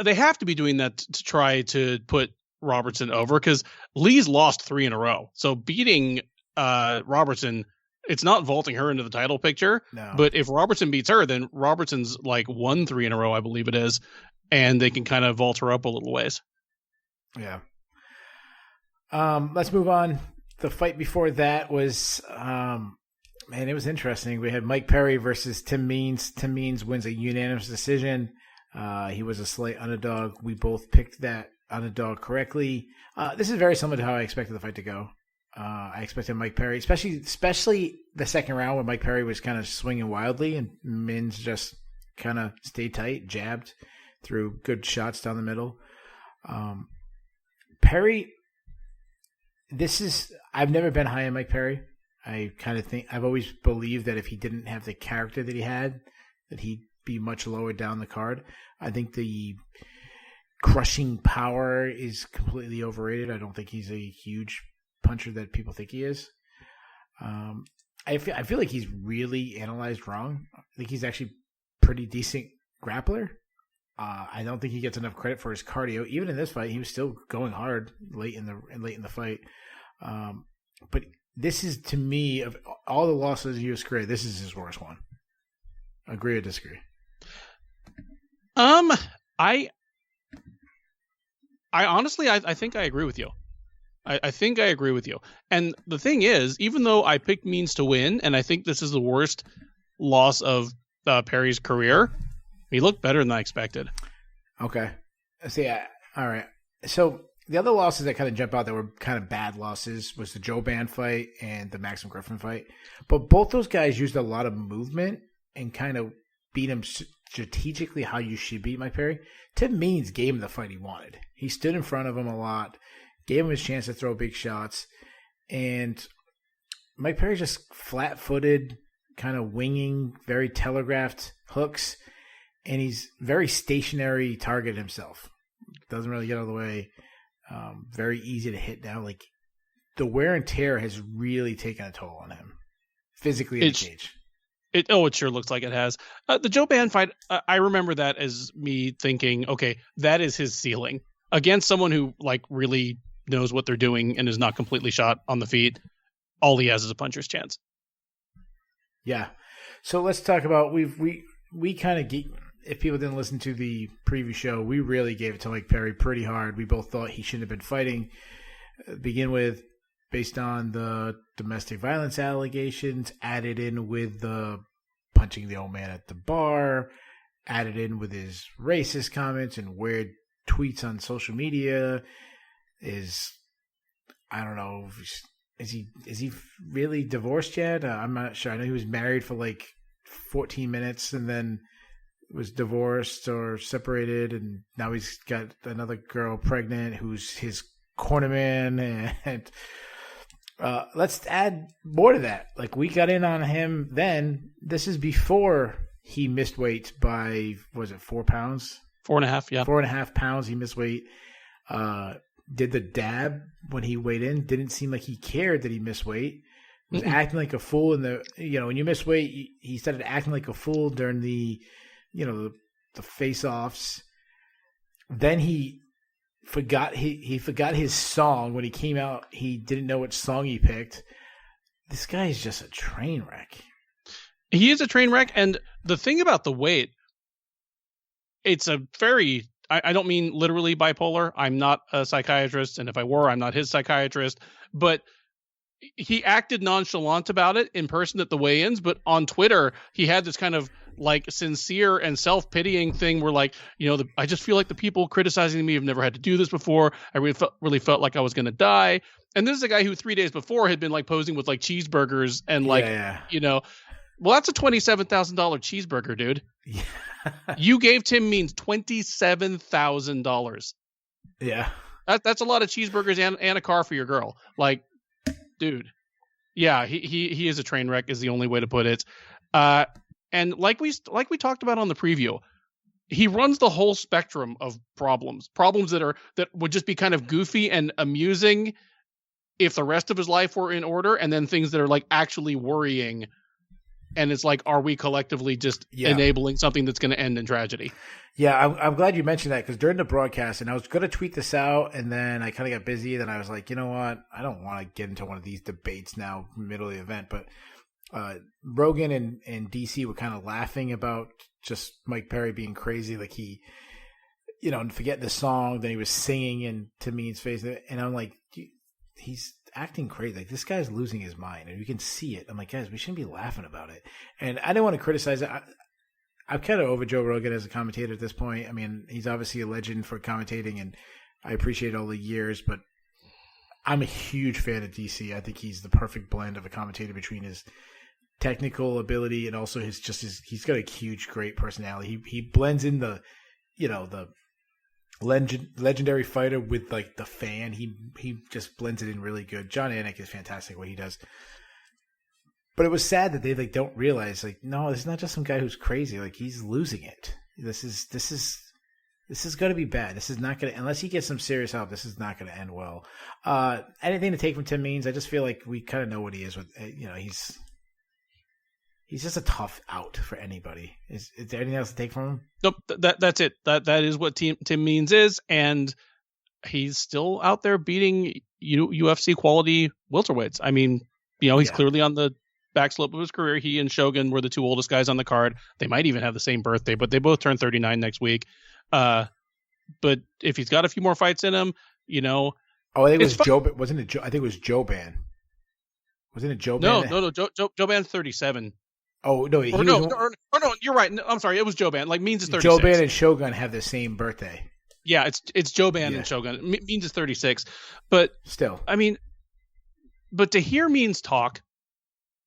They have to be doing that to try to put Robertson over because Lee's lost 3 in a row. So beating Robertson, it's not vaulting her into the title picture. No. But if Robertson beats her, then Robertson's like won 3 in a row, I believe it is, and they can kind of vault her up a little ways. Yeah. Let's move on. The fight before that was, man, it was interesting. We had Mike Perry versus Tim Means. Tim Means wins a unanimous decision. He was a slight underdog. We both picked that underdog correctly. This is very similar to how I expected the fight to go. I expected Mike Perry, especially the second round where Mike Perry was kind of swinging wildly and Mins just kind of stayed tight, jabbed, threw good shots down the middle. Perry, I've never been high on Mike Perry. I kind of think I've always believed that if he didn't have the character that he had, that he'd be much lower down the card. I think the crushing power is completely overrated. I don't think he's a huge puncher that people think he is. I feel like he's really analyzed wrong. I think he's actually pretty decent grappler. I don't think he gets enough credit for his cardio. Even in this fight, he was still going hard late in the fight. But this is, to me, of all the losses in U.S. career, this is his worst one. Agree or disagree? I honestly, I think I agree with you. I think I agree with you. And the thing is, even though I picked Means to win, and I think this is the worst loss of Perry's career, he looked better than I expected. Okay. So, yeah. All right. So the other losses that kind of jump out that were kind of bad losses was the Joe Ban fight and the Maxim Griffin fight. But both those guys used a lot of movement and kind of beat him strategically how you should beat Mike Perry. Tim Means gave him the fight he wanted. He stood in front of him a lot, gave him his chance to throw big shots, and Mike Perry's just flat-footed, kind of winging, very telegraphed hooks, and he's very stationary target himself. Doesn't really get out of the way. Very easy to hit down. Like, the wear and tear has really taken a toll on him, physically in the cage. It sure looks like it has. The Joe Ban fight, I remember that as me thinking, okay, that is his ceiling. Against someone who like really knows what they're doing and is not completely shot on the feet, all he has is a puncher's chance. Yeah. So let's talk about we kind of if people didn't listen to the preview show, we really gave it to Mike Perry pretty hard. We both thought he shouldn't have been fighting. Begin with, based on the domestic violence allegations, added in with the punching the old man at the bar, added in with his racist comments and weird tweets on social media. I don't know, is he really divorced yet? I'm not sure. I know he was married for like 14 minutes and then was divorced or separated, and now he's got another girl pregnant who's his cornerman, and let's add more to that. Like, we got in on him then. This is before he missed weight by, was it 4 pounds? 4.5, yeah. 4.5 pounds he missed weight. Did the dab when he weighed in. Didn't seem like he cared that he missed weight. Was acting like a fool when you miss weight, he started acting like a fool during the face-offs. Then he forgot his song when he came out. He didn't know which song he picked. This guy is just a train wreck. He is a train wreck, and the thing about the weight, it's a very, I don't mean literally bipolar. I'm not a psychiatrist, and if I were, I'm not his psychiatrist, but he acted nonchalant about it in person at the weigh-ins, but on Twitter, he had this kind of like sincere and self-pitying thing where like, I just feel like the people criticizing me have never had to do this before. I really felt like I was going to die. And this is a guy who 3 days before had been like posing with like cheeseburgers and like, Well, that's a $27,000 cheeseburger, dude. Yeah. You gave Tim Means $27,000. Yeah. That's a lot of cheeseburgers and a car for your girl. Like, dude. Yeah, he is a train wreck is the only way to put it. And like we talked about on the preview, he runs the whole spectrum of problems that would just be kind of goofy and amusing if the rest of his life were in order, and then things that are like actually worrying. And it's like, are we collectively just enabling something that's going to end in tragedy? Yeah, I'm glad you mentioned that, because during the broadcast, and I was going to tweet this out, and then I kind of got busy. Then I was like, you know what? I don't want to get into one of these debates now, middle of the event. But Rogan and DC were kind of laughing about just Mike Perry being crazy, like he, forgetting the song, then he was singing into Mean's face, and I'm like, he's acting crazy. Like, this guy's losing his mind, and you can see it. I'm like, guys, we shouldn't be laughing about it. And I didn't want to criticize it. I'm kind of over Joe Rogan as a commentator at this point. I mean, he's obviously a legend for commentating, and I appreciate all the years, but I'm a huge fan of DC. I think he's the perfect blend of a commentator between his technical ability and also he's got a huge, great personality. He blends in the legendary fighter with like the fan. He just blends it in really good. John Anik is fantastic what he does. But it was sad that they don't realize, like, no, this is not just some guy who's crazy. Like, he's losing it. This is going to be bad. This is not going to, unless he gets some serious help, this is not going to end well. Anything to take from Tim Means? I just feel like we kind of know what he is with. He's just a tough out for anybody. Is there anything else to take from him? Nope. That's it. That is what Tim Means is, and he's still out there beating UFC quality welterweights. I mean, he's clearly on the back slope of his career. He and Shogun were the two oldest guys on the card. They might even have the same birthday, but they both turn 39 next week. But if he's got a few more fights in him, Oh, I think it was Joe. Wasn't it Joe? I think it was Joe Ban. Wasn't it Joe Ban? No. Joe Ban's 37. Oh no, no, you're right. No, I'm sorry, it was Joe Ban. Like, Means is 36. Joe Ban and Shogun have the same birthday. Yeah, it's Joe Ban and Shogun. Means is 36, but still, I mean, but to hear Means talk,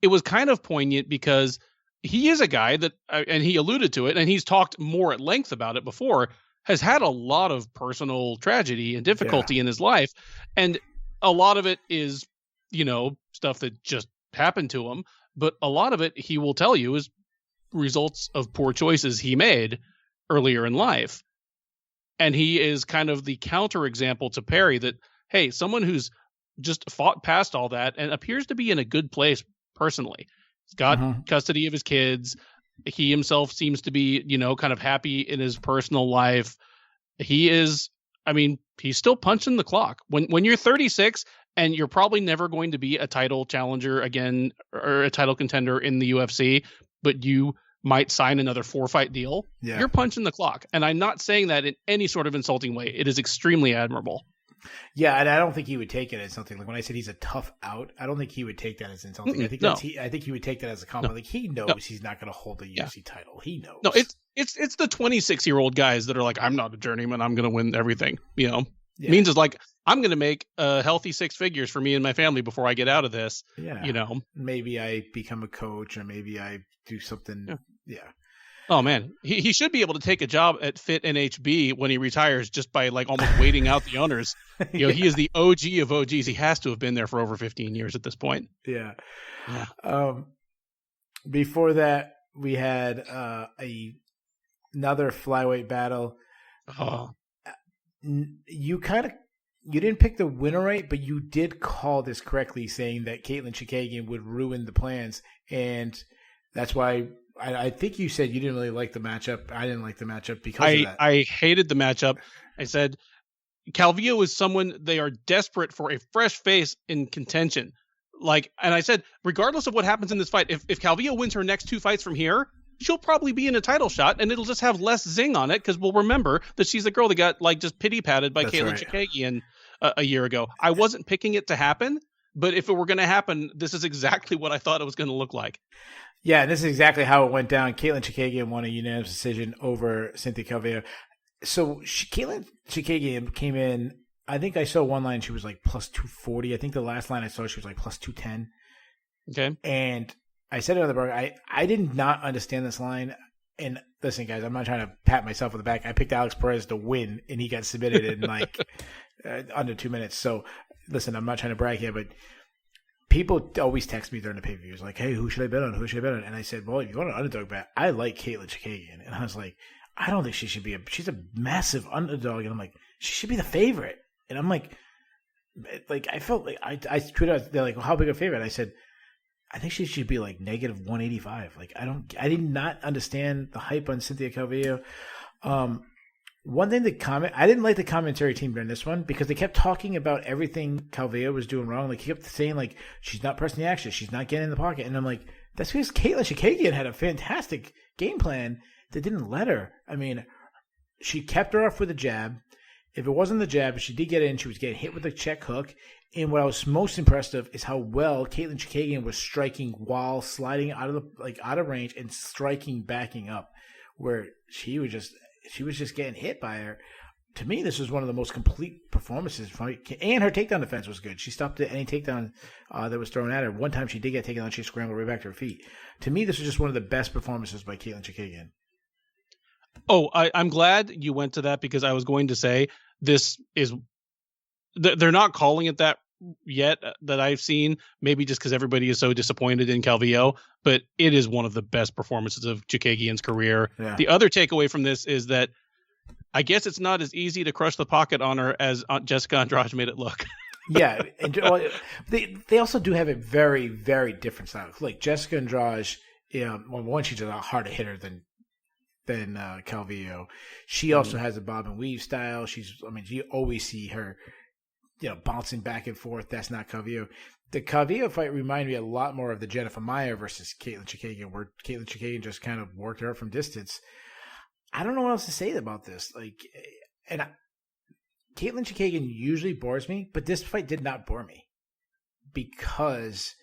it was kind of poignant because he is a guy that, and he alluded to it, and he's talked more at length about it before, has had a lot of personal tragedy and difficulty in his life, and a lot of it is, stuff that just happened to him. But a lot of it, he will tell you, is results of poor choices he made earlier in life. And he is kind of the counterexample to Perry that, hey, someone who's just fought past all that and appears to be in a good place personally. He's got custody of his kids. He himself seems to be, kind of happy in his personal life. He is, he's still punching the clock. When you're 36 and you're probably never going to be a title challenger again or a title contender in the UFC, but you might sign another 4-fight deal, you're punching the clock. And I'm not saying that in any sort of insulting way. It is extremely admirable. Yeah, and I don't think he would take it as something like when I said he's a tough out. I don't think he would take that as insulting. I think he would take that as a compliment. Like, he knows he's not going to hold the UFC title. He knows. No, it's the 26-year-old guys that are like, I'm not a journeyman. I'm going to win everything. Means is like, I'm going to make a healthy 6 figures for me and my family before I get out of this. Yeah. Maybe I become a coach, or maybe I do something. Yeah. Oh man, he should be able to take a job at Fit NHB when he retires just by like almost waiting out the owners. He is the OG of OGs. He has to have been there for over 15 years at this point. Yeah. Before that, we had another flyweight battle. You didn't pick the winner right, but you did call this correctly, saying that Caitlin Chikagian would ruin the plans, and that's why. I think you said you didn't really like the matchup. I didn't like the matchup because of that. I hated the matchup. I said Calvillo is someone they are desperate for a fresh face in contention. And I said, regardless of what happens in this fight, if Calvillo wins her next 2 fights from here, she'll probably be in a title shot, and it'll just have less zing on it because we'll remember that she's the girl that got just pity patted by Caitlin Chikagian a year ago. I wasn't picking it to happen, but if it were going to happen, this is exactly what I thought it was going to look like. Yeah, this is exactly how it went down. Caitlin Chikagian won a unanimous decision over Cynthia Calvillo. So Caitlin Chikagian came in, I think I saw one line, she was like plus 240. I think the last line I saw, she was like plus 210. Okay. And I said it on the broadcast. I did not understand this line. And listen, guys, I'm not trying to pat myself on the back. I picked Alex Perez to win, and he got submitted in like under 2 minutes. So, listen, I'm not trying to brag here, but people always text me during the pay-per-views like, hey, who should I bet on? Who should I bet on? And I said, well, if you want an underdog bet, I like Caitlin Chikagian. And I was like, I don't think she should be she's a massive underdog. And I'm like, she should be the favorite. And I'm like I felt like I tweeted out, they're like, well, how big a favorite? And I said, I think she should be like negative 185. Like, I did not understand the hype on Cynthia Calvillo. One thing to comment, I didn't like the commentary team during this one because they kept talking about everything Calvillo was doing wrong. Like, he kept saying, like, she's not pressing the action. She's not getting in the pocket. And I'm like, that's because Caitlin Chikagian had a fantastic game plan that didn't let her. I mean, she kept her off with a jab. If it wasn't the jab, she did get in. She was getting hit with a check hook. And what I was most impressed of is how well Caitlin Chikagian was striking while sliding out of range and striking backing up, where she was just getting hit by her. To me, this was one of the most complete performances. And her takedown defense was good. She stopped any takedown that was thrown at her. One time she did get taken down, she scrambled right back to her feet. To me, this was just one of the best performances by Caitlin Chikagian. Oh, I'm glad you went to that because I was going to say this is they're not calling it that yet that I've seen, maybe just because everybody is so disappointed in Calvillo, but it is one of the best performances of Chikagian's career. Yeah. The other takeaway from this is that I guess it's not as easy to crush the pocket on her as Jessica Andrade made it look. Yeah, and they also do have a very, very different style. Like Jessica Andrade, one, she's a harder hitter than Calvillo. She also has a bob and weave style. You always see her, bouncing back and forth. That's not Calvillo. The Calvillo fight reminded me a lot more of the Jennifer Maia versus Caitlin Chikagian, where Caitlin Chikagian just kind of worked her from distance. I don't know what else to say about this. Caitlin Chikagian usually bores me, but this fight did not bore me because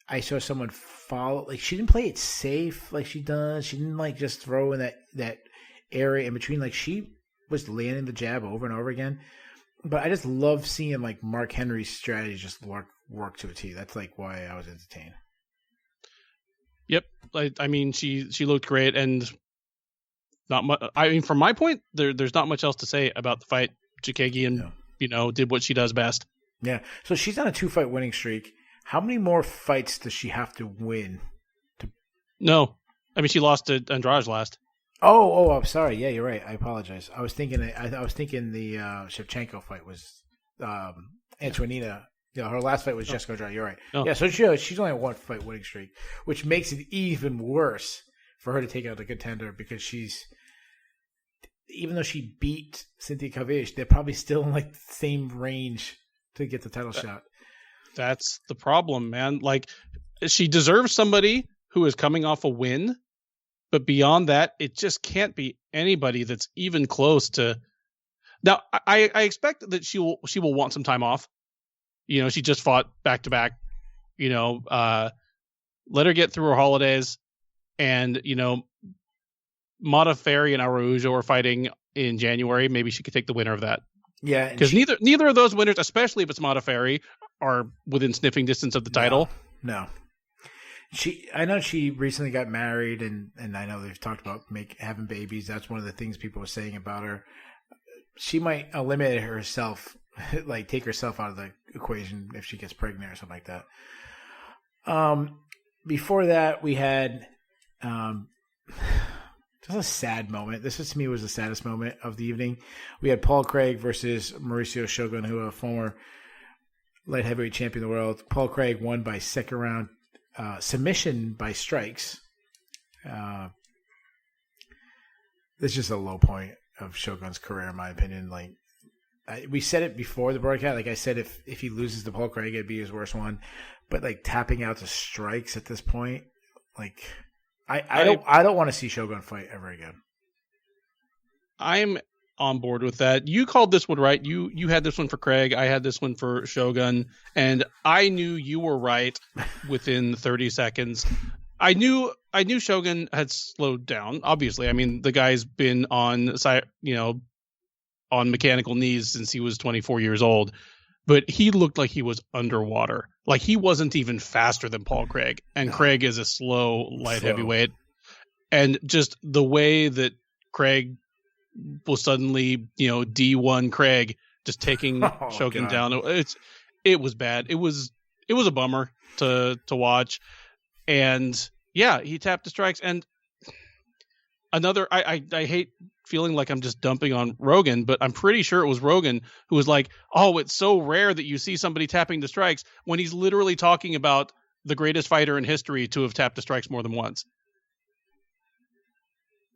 I saw someone follow. Like, she didn't play it safe like she does. She didn't just throw in that area in between. Like, she was landing the jab over and over again. But I just love seeing Mark Henry's strategy just work to a T. That's why I was entertained. Yep, she looked great, and not much. From my point, there's not much else to say about the fight. Chikagian, did what she does best. Yeah, so she's on a 2-fight winning streak. How many more fights does she have to win? No, she lost to Andrade last. Oh, I'm sorry. Yeah, you're right. I apologize. I was thinking the Shevchenko fight was Antonina. Her last fight was Jessica Andrade. You're right. Oh. Yeah, so she's only a 1-fight winning streak, which makes it even worse for her to take out the contender because even though she beat Cynthia Calvillo, they're probably still in the same range to get the title shot. That's the problem, man. She deserves somebody who is coming off a win. But beyond that, it just can't be anybody that's even close to. Now, I expect that she will want some time off. She just fought back to back. Let her get through her holidays, and Modafferi and Araujo are fighting in January. Maybe she could take the winner of that. Yeah, because neither of those winners, especially if it's Modafferi, are within sniffing distance of the title. No. I know she recently got married, and I know they've talked about having babies. That's one of the things people were saying about her. She might eliminate herself, take herself out of the equation if she gets pregnant or something like that. Before that, we had just a sad moment. This to me was the saddest moment of the evening. We had Paul Craig versus Mauricio Shogun, who a former light heavyweight champion of the world. Paul Craig won by second round. Submission by strikes. This is just a low point of Shogun's career, in my opinion. We said it before the broadcast. I said, if he loses to Paul Craig, it'd be his worst one. But tapping out to strikes at this point, I don't want to see Shogun fight ever again. I'm on board with that. You called this one right. You had this one for Craig. I had this one for Shogun, and I knew you were right within 30 seconds. I knew Shogun had slowed down. Obviously, the guy's been on mechanical knees since he was 24 years old. but he looked like he was underwater. Like he wasn't even faster than Paul Craig, and Craig is a slow light heavyweight. And just the way that Craig will suddenly, D1 Craig just taking Shogun down. It was bad. It was a bummer to watch. And yeah, he tapped the strikes. And another, I hate feeling like I'm just dumping on Rogan, but I'm pretty sure it was Rogan who was like, oh, it's so rare that you see somebody tapping the strikes, when he's literally talking about the greatest fighter in history to have tapped the strikes more than once.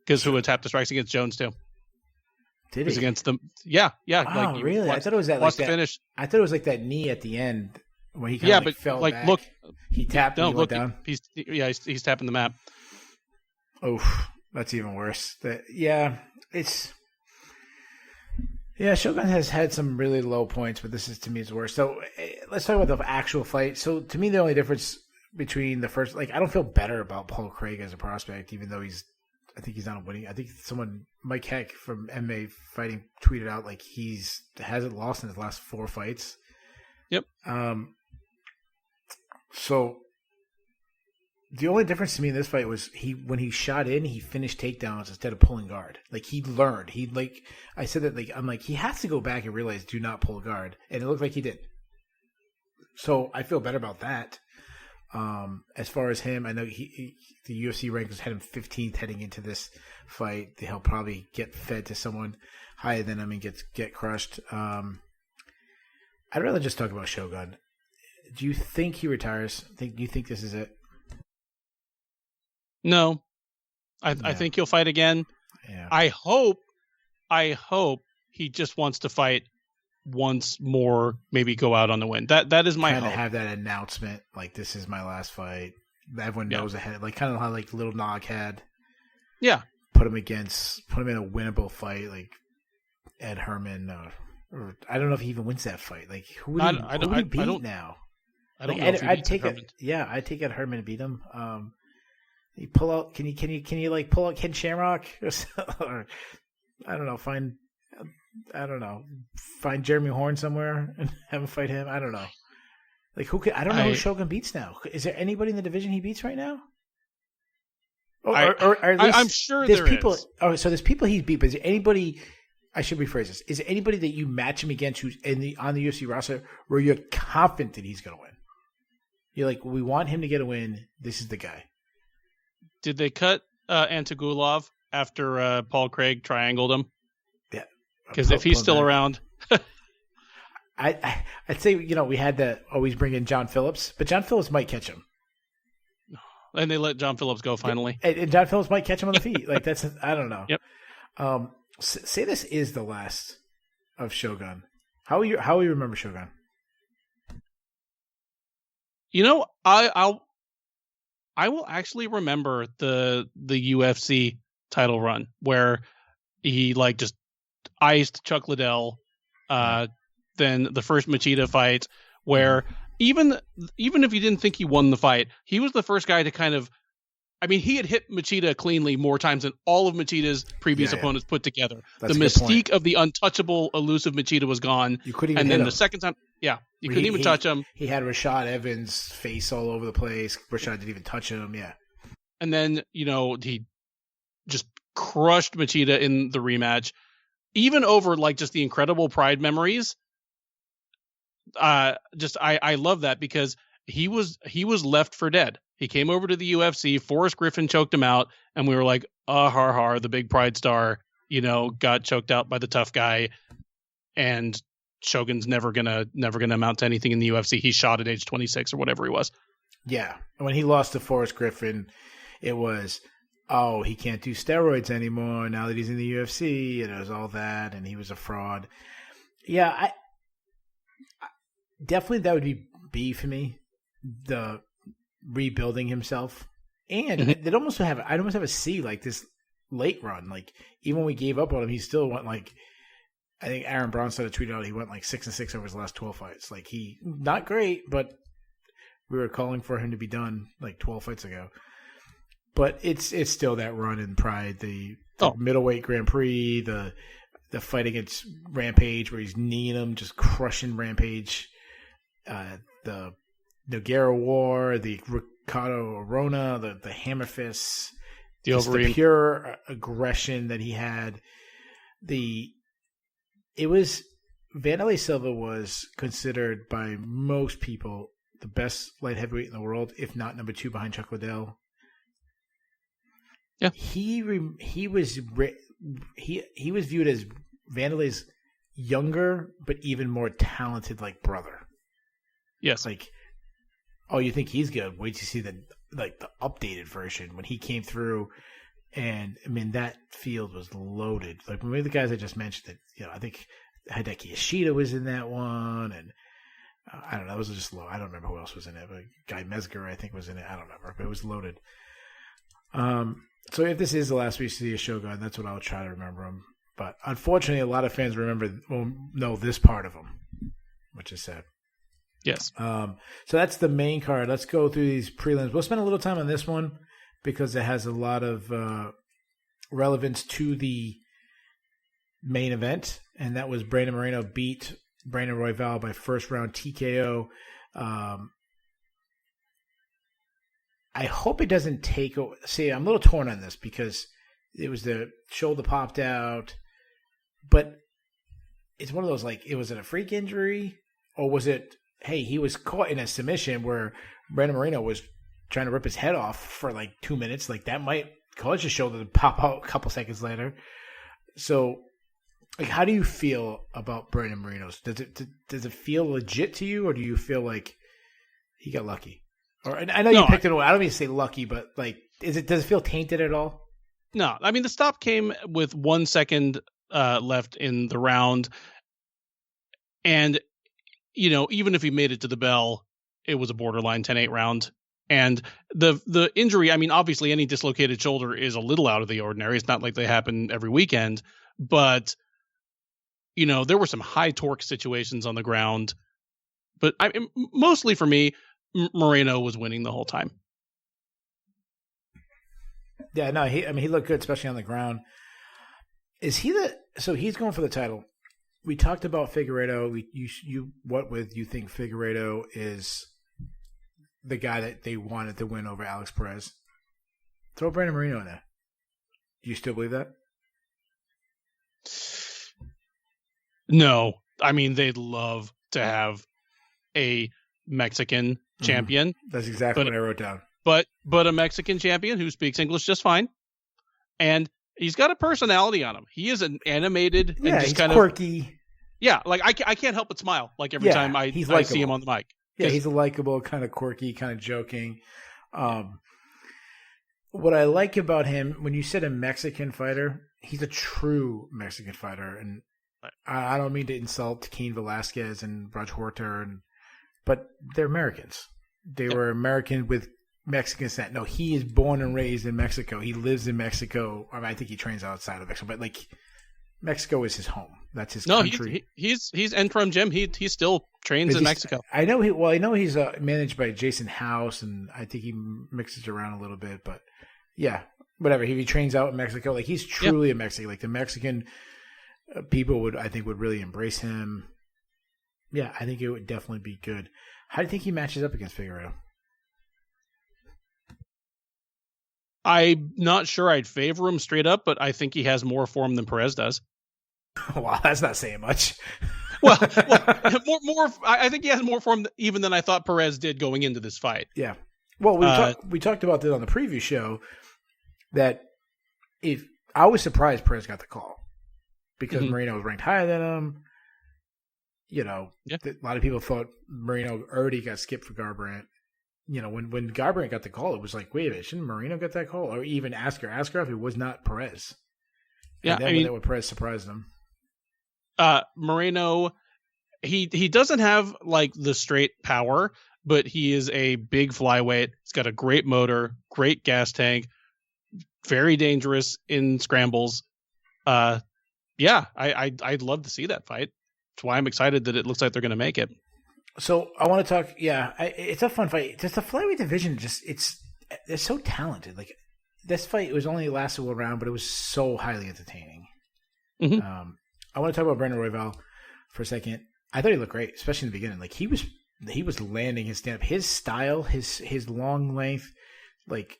Because who had tapped the strikes against Jones too? Did he? Against them? Yeah. Oh, really? I thought it was that finish. I thought it was like that knee at the end where he kind of fell back. Look, he tapped. And he went down. He's tapping the map. Oh, that's even worse. Shogun has had some really low points, but this is to me his worst. So let's talk about the actual fight. So to me, the only difference between the first, I don't feel better about Paul Craig as a prospect, even though I think he's not winning. I think Mike Heck from MMA Fighting tweeted out he hasn't lost in his last 4 fights. Yep. So the only difference to me in this fight was when he shot in, he finished takedowns instead of pulling guard. He learned. I said that I'm he has to go back and realize do not pull guard, and it looked like he did. So I feel better about that. As far as him, I know the UFC rankings had him 15th heading into this fight. He'll probably get fed to someone higher than him and get crushed. I'd rather just talk about Shogun. Do you think he retires? Do you think this is it? No. I think he'll fight again. Yeah. I hope he just wants to fight once more, maybe go out on the win. That is my hope. Have that announcement, this is my last fight. Everyone knows ahead, kind of how Little Nog had. Yeah. Put him in a winnable fight, Ed Herman, or I don't know if he even wins that fight. Who would he beat now? I don't know. I'd take it. Yeah, I'd take Ed Herman to beat him. You pull out? Can you pull out Ken Shamrock? Or I don't know. Find Jeremy Horn somewhere and have him fight him. I don't know. I don't know who Shogun beats now. Is there anybody in the division he beats right now? I'm sure there's people. Oh, so there's people he's beat. But is there anybody? I should rephrase this. Is there anybody that you match him against who's on the UFC roster where you're confident that he's going to win? You're we want him to get a win. This is the guy. Did they cut Antagulov after Paul Craig triangled him? Yeah. Because if he's still around. I'd say, we had to always bring in John Phillips, but John Phillips might catch him. And they let John Phillips go finally. And John Phillips might catch him on the feet. I don't know. Yep. Say this is the last of Shogun. How will you remember Shogun? I will actually remember the UFC title run where he just iced Chuck Liddell. Then the first Machida fight where even if you didn't think he won the fight, he was the first guy to kind of, he had hit Machida cleanly more times than all of Machida's previous opponents put together. That's the mystique of the untouchable, elusive Machida was gone. You couldn't even hit him. The second time, you couldn't even touch him. He had Rashad Evans' face all over the place. Rashad didn't even touch him, And then, he just crushed Machida in the rematch. Even over, just the incredible Pride memories. I love that because he was left for dead. He came over to the UFC. Forrest Griffin choked him out, and we were like, har har, the big Pride star, got choked out by the tough guy, and Shogun's never gonna amount to anything in the UFC. He shot at age 26 or whatever he was. Yeah, when he lost to Forrest Griffin, it was, he can't do steroids anymore now that he's in the UFC, and it was all that, and he was a fraud. Yeah, I definitely that would be B for me, the rebuilding himself, and I'd almost have a C this late run. Even when we gave up on him, he still went I think Aaron Bronstead tweeted out he went 6-6 over his last 12 fights. He not great, but we were calling for him to be done 12 fights ago. But it's still that run in Pride, the middleweight Grand Prix, the the fight against Rampage where he's kneeing him, just crushing Rampage. The Nogueira War, the Ricardo Arona, the hammer fists, the pure aggression that he had. Vanderlei Silva was considered by most people the best light heavyweight in the world, if not number 2 behind Chuck Liddell. Yeah, he was viewed as Vanderlei's younger but even more talented brother. Yes, oh, you think he's good? Wait till you see the updated version when he came through, and I mean that field was loaded. Maybe the guys I just mentioned that I think Hideki Ishida was in that one, and I don't know, it was just low. I don't remember who else was in it, but Guy Mesger I think was in it. I don't remember, but it was loaded. So if this is the last we see of Shogun, that's what I'll try to remember him. But unfortunately, a lot of fans know this part of him, which is sad. Yes. So that's the main card. Let's go through these prelims. We'll spend a little time on this one because it has a lot of relevance to the main event, and that was Brandon Moreno beat Brandon Royval by first round TKO. I hope it doesn't take. See, I'm a little torn on this because it was the shoulder popped out, but it's one of those was it a freak injury or was it? Hey, he was caught in a submission where Brandon Moreno was trying to rip his head off for 2 minutes. That might cause your shoulder to pop out a couple seconds later. So, how do you feel about Brandon Moreno's? Does it feel legit to you, or do you feel like he got lucky? Or I know you picked it away. I don't mean to say lucky, but does it feel tainted at all? No, I mean the stop came with 1 second left in the round, and even if he made it to the bell, it was a borderline 10-8 round. And the injury, I mean, obviously any dislocated shoulder is a little out of the ordinary. It's not like they happen every weekend, but there were some high torque situations on the ground. But mostly for me, Moreno was winning the whole time. Yeah, no, he looked good, especially on the ground. Is he so he's going for the title? We talked about Figueiredo. You think Figueiredo is the guy that they wanted to win over Alex Perez? Throw Brandon Moreno in there. Do you still believe that? No. I mean, they'd love to have a Mexican champion. That's exactly what I wrote down. But a Mexican champion who speaks English just fine. And he's got a personality on him. He is an animated and just he's kind quirky. Of yeah, I can't help but smile every time I see him on the mic. Yeah, he's a likable, kind of quirky, kind of joking. What I like about him, when you said a Mexican fighter, he's a true Mexican fighter, and I don't mean to insult Cain Velasquez and Raj Horter, but they're Americans. They were American with Mexican descent. No, he is born and raised in Mexico. He lives in Mexico. I mean, I think he trains outside of Mexico, but Mexico is his home. That's his country. He's Entrum Jim. He still trains in Mexico. I know he's managed by Jason House, and I think he mixes around a little bit. But yeah, whatever. He trains out in Mexico. He's truly a Mexican. The Mexican people would really embrace him. Yeah, I think it would definitely be good. How do you think he matches up against Figueiredo? I'm not sure I'd favor him straight up, but I think he has more form than Perez does. Wow, that's not saying much. well, more. I think he has more form even than I thought Perez did going into this fight. Yeah. Well, we talked about that on the preview show. That if I was surprised Perez got the call because Moreno was ranked higher than him. A lot of people thought Moreno already got skipped for Garbrandt. When Garbrandt got the call, it was like, wait a minute, shouldn't Moreno get that call? Or even Askarov, it was not Perez. Yeah, and then when Perez surprised him. Moreno, he doesn't have the straight power, but he is a big flyweight. He's got a great motor, great gas tank, very dangerous in scrambles. I'd love to see that fight. That's why I'm excited that it looks like they're going to make it. So I want to talk. Yeah, it's a fun fight. Just the flyweight division, they're so talented. This fight was only lasted one round, but it was so highly entertaining. I want to talk about Brandon Royval for a second. I thought he looked great, especially in the beginning. Like he was landing his stand up, his style, his long length, like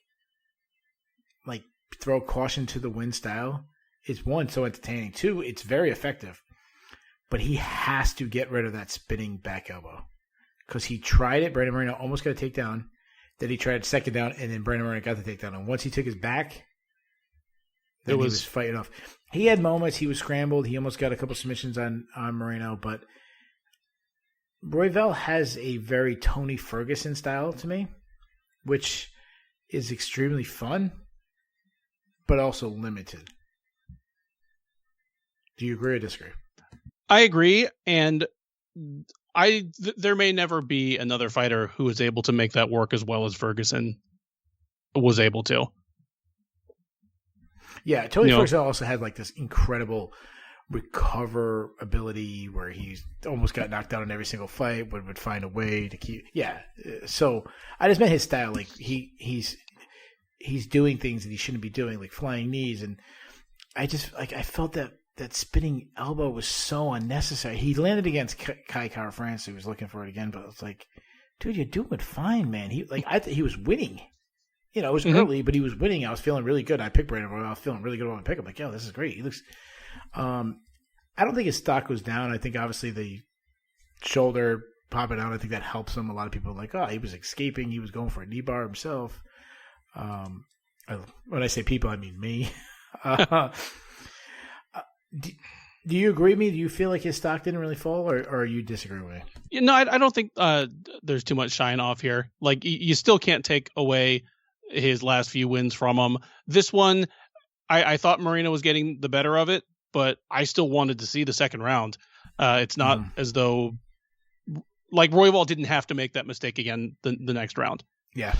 throw caution to the wind style. It's one, so entertaining. Two, it's very effective. But he has to get rid of that spinning back elbow because he tried it. Brandon Moreno almost got a takedown. Then he tried second down, and then Brandon Moreno got the takedown. And once he took his back, then he was fighting off. He had moments. He was scrambled. He almost got a couple submissions on Moreno. But Royval has a very Tony Ferguson style to me, which is extremely fun, but also limited. Do you agree or disagree? I agree, and there may never be another fighter who is able to make that work as well as Ferguson was able to. Yeah, Tony Ferguson also had like this incredible recover ability where he almost got knocked out in every single fight, but would find a way to keep. Yeah, so I just meant his style. Like he's doing things that he shouldn't be doing, like flying knees, and I just like I felt that spinning elbow was so unnecessary. He landed against Kai Kara France. He was looking for it again, but it's like, dude, you're doing fine, man. I thought he was winning. You know, it was early, but he was winning. I was feeling really good. I picked Brandon Royval. I was feeling really good when I picked him. Like, yo, this is great. He looks. I don't think his stock goes down. I think obviously the shoulder popping out. I think that helps him. A lot of people are like, oh, he was escaping. He was going for a knee bar himself. When I say people, I mean me. Do you agree with me? Do you feel like his stock didn't really fall, or you disagree with me? No, I don't think there's too much shine off here. Like, you still can't take away his last few wins from him. This one, I thought Moreno was getting the better of it, but I still wanted to see the second round. It's not as though, like, Royval didn't have to make that mistake again the next round. Yeah.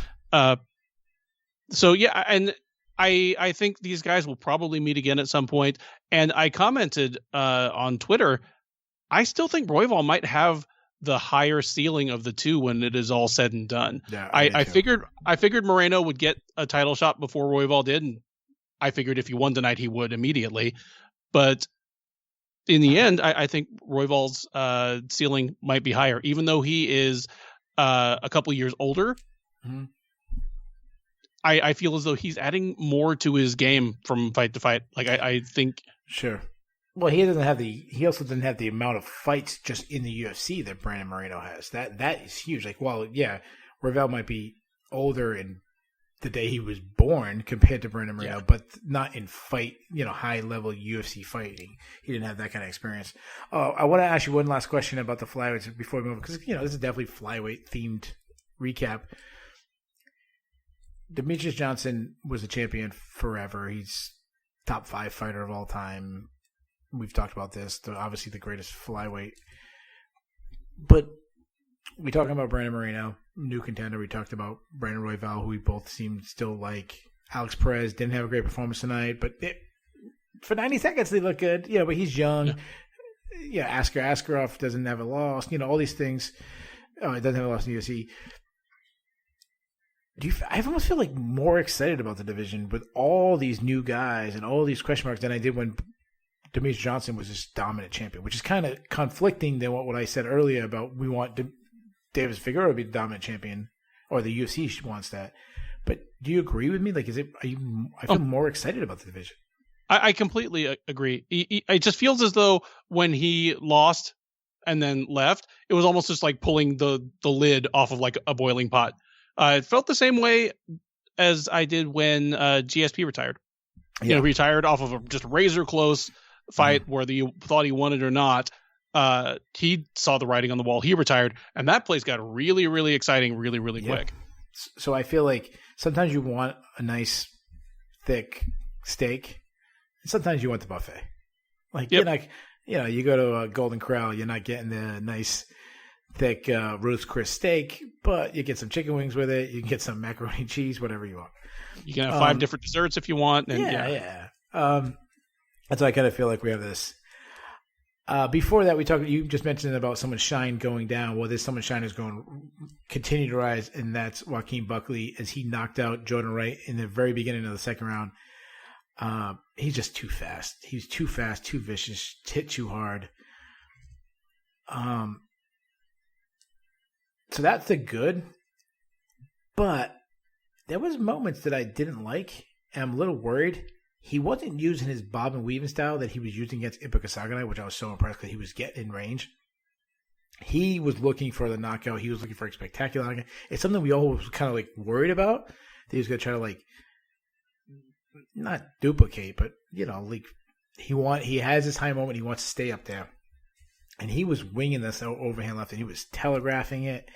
So, yeah, and I think these guys will probably meet again at some point. And I commented on Twitter, I still think Royval might have the higher ceiling of the two when it is all said and done. Yeah, I figured Moreno would get a title shot before Royval did, and I figured if he won tonight, he would immediately. But in the end, I think Royval's ceiling might be higher, even though he is a couple years older. Mm-hmm. I feel as though he's adding more to his game from fight to fight. Like I think. Sure. Well, he also doesn't have the amount of fights just in the UFC that Brandon Moreno has. That is huge. Like, well, yeah, Royval might be older in the day he was born compared to Brandon Moreno, but not in fight, high level UFC fighting. He didn't have that kind of experience. I want to ask you one last question about the flyweights before we move, because this is definitely flyweight themed recap. Demetrius Johnson was a champion forever. He's top 5 fighter of all time. We've talked about this. Obviously the greatest flyweight. But we talking about Brandon Moreno, new contender. We talked about Brandon Royval, who we both seem still like. Alex Perez didn't have a great performance tonight, but for 90 seconds they look good. But he's young. Yeah, Askarov doesn't have a loss. All these things. Oh, it doesn't have a loss in the UFC. I almost feel like more excited about the division with all these new guys and all these question marks than I did when Demetrius Johnson was this dominant champion, which is kind of conflicting than what I said earlier about we want Davis Figueroa to be the dominant champion, or the UFC wants that. But do you agree with me? Like, I feel more excited about the division. I completely agree. It just feels as though when he lost and then left, it was almost just like pulling the lid off of like a boiling pot. It felt the same way as I did when GSP retired. Retired off of a just razor close fight where you thought he won it or not. He saw the writing on the wall. He retired, and that place got really, really exciting really, really quick. So I feel like sometimes you want a nice, thick steak, and sometimes you want the buffet. Like, you're not, you go to a Golden Corral, you're not getting the nice, thick Ruth's Chris steak, but you get some chicken wings with it. You can get some macaroni and cheese, whatever you want. You can have 5 different desserts if you want. And that's why I kind of feel like we have this. Before that, you just mentioned about someone's shine going down. Well, there's someone's shine is going continue to rise, and that's Joaquin Buckley as he knocked out Jordan Wright in the very beginning of the second round. He's just too fast. He's too fast, too vicious, hit too hard. So that's the good. But there was moments that I didn't like, and I'm a little worried. He wasn't using his bob and weaving style that he was using against Ipika Saganai, which I was so impressed because he was getting in range. He was looking for the knockout. He was looking for a spectacular knockout. It's something we all was kind of like worried about. That he was going to try to like not duplicate, but like he has his high moment. He wants to stay up there, and he was winging this overhand left, and he was telegraphing it,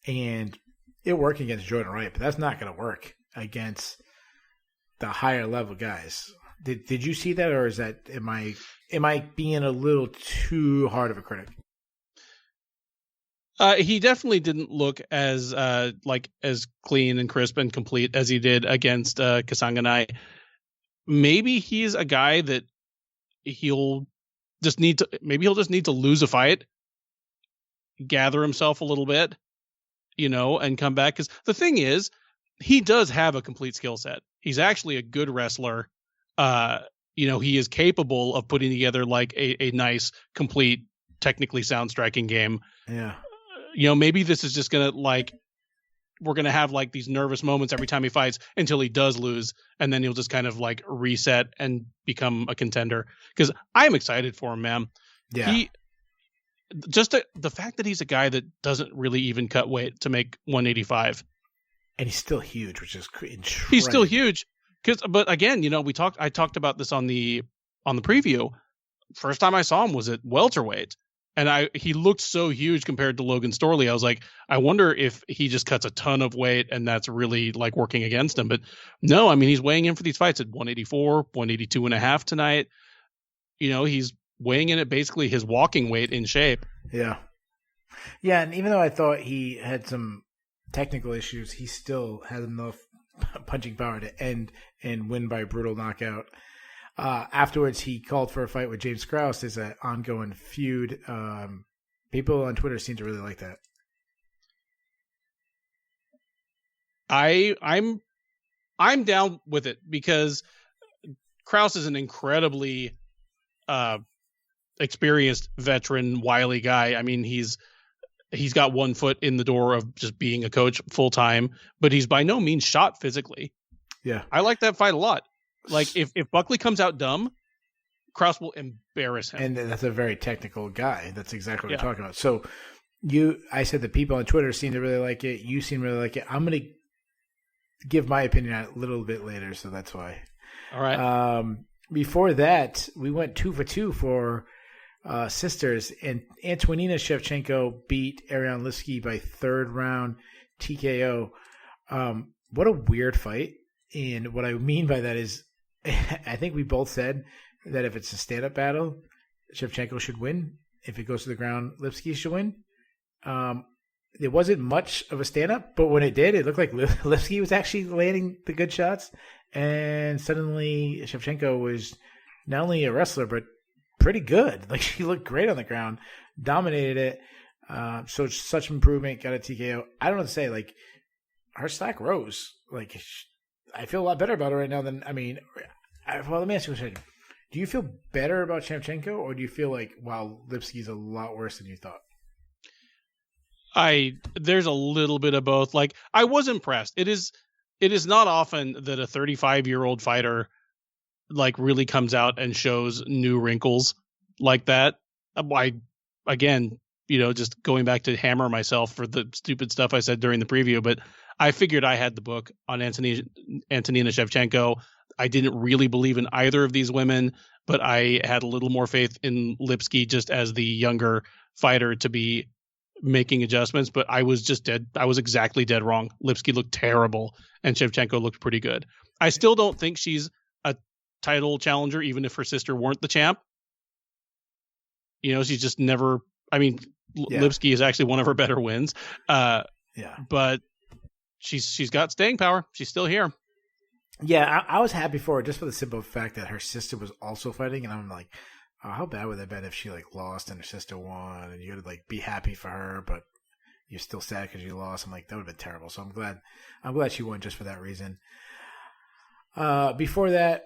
and it worked against Jordan Wright, but that's not going to work against the higher level guys. Did you see that, or is that am I being a little too hard of a critic? He definitely didn't look as as clean and crisp and complete as he did against Kasanganai. Maybe he's a guy that he'll just need to lose a fight, gather himself a little bit, and come back. Because the thing is, he does have a complete skill set. He's actually a good wrestler. He is capable of putting together like a nice, complete, technically sound striking game. Yeah. Maybe this is just going to we're going to have like these nervous moments every time he fights until he does lose. And then he'll just kind of like reset and become a contender. Because I'm excited for him, man. Yeah. The fact that he's a guy that doesn't really even cut weight to make 185. And he's still huge, which is incredible. He's still huge. But again, I talked about this on the preview. First time I saw him was at welterweight. And he looked so huge compared to Logan Storley. I was like, I wonder if he just cuts a ton of weight and that's really like working against him. But no, I mean, he's weighing in for these fights at 184, 182 and a half tonight. He's weighing in at basically his walking weight in shape. Yeah. Yeah. And even though I thought he had some technical issues, he still has enough punching power to end and win by brutal knockout. Afterwards, he called for a fight with James Krause. There's an ongoing feud. People on Twitter seem to really like that. I'm down with it because Krause is an incredibly experienced veteran, wily guy. I mean, he's got one foot in the door of just being a coach full time, but he's by no means shot physically. Yeah, I like that fight a lot. Like if Buckley comes out dumb, Krause will embarrass him. And that's a very technical guy. That's exactly what we're talking about. So I said the people on Twitter seem to really like it. You seem to really like it. I'm going to give my opinion on it a little bit later, so that's why. All right. Before that, we went 2 for 2 for sisters, and Antonina Shevchenko beat Ariane Lipski by third round TKO. What a weird fight. And what I mean by that is, I think we both said that if it's a stand-up battle, Shevchenko should win. If it goes to the ground, Lipski should win. There wasn't much of a stand-up, but when it did, it looked like Lipski was actually landing the good shots. And suddenly, Shevchenko was not only a wrestler, but pretty good. Like, she looked great on the ground, dominated it. So such improvement, got a TKO. I don't know what to say. Like, her stock rose. Like, I feel a lot better about her right now than, let me ask you a question. Do you feel better about Shevchenko, or do you feel like, wow, Lipski's a lot worse than you thought? There's a little bit of both. Like, I was impressed. It is not often that a 35-year-old fighter like really comes out and shows new wrinkles like that. Again, just going back to hammer myself for the stupid stuff I said during the preview, but I figured I had the book on Antonina Shevchenko. I didn't really believe in either of these women, but I had a little more faith in Lipski just as the younger fighter to be making adjustments, but I was just dead. I was exactly dead wrong. Lipski looked terrible and Shevchenko looked pretty good. I still don't think she's a title challenger, even if her sister weren't the champ. She's just never, Lipski is actually one of her better wins. But she's got staying power. She's still here. Yeah, I was happy for her just for the simple fact that her sister was also fighting, and I'm like, oh, how bad would that have been if she like lost and her sister won, and you would like be happy for her, but you're still sad because you lost. I'm like, that would have been terrible. So I'm glad she won just for that reason. Before that,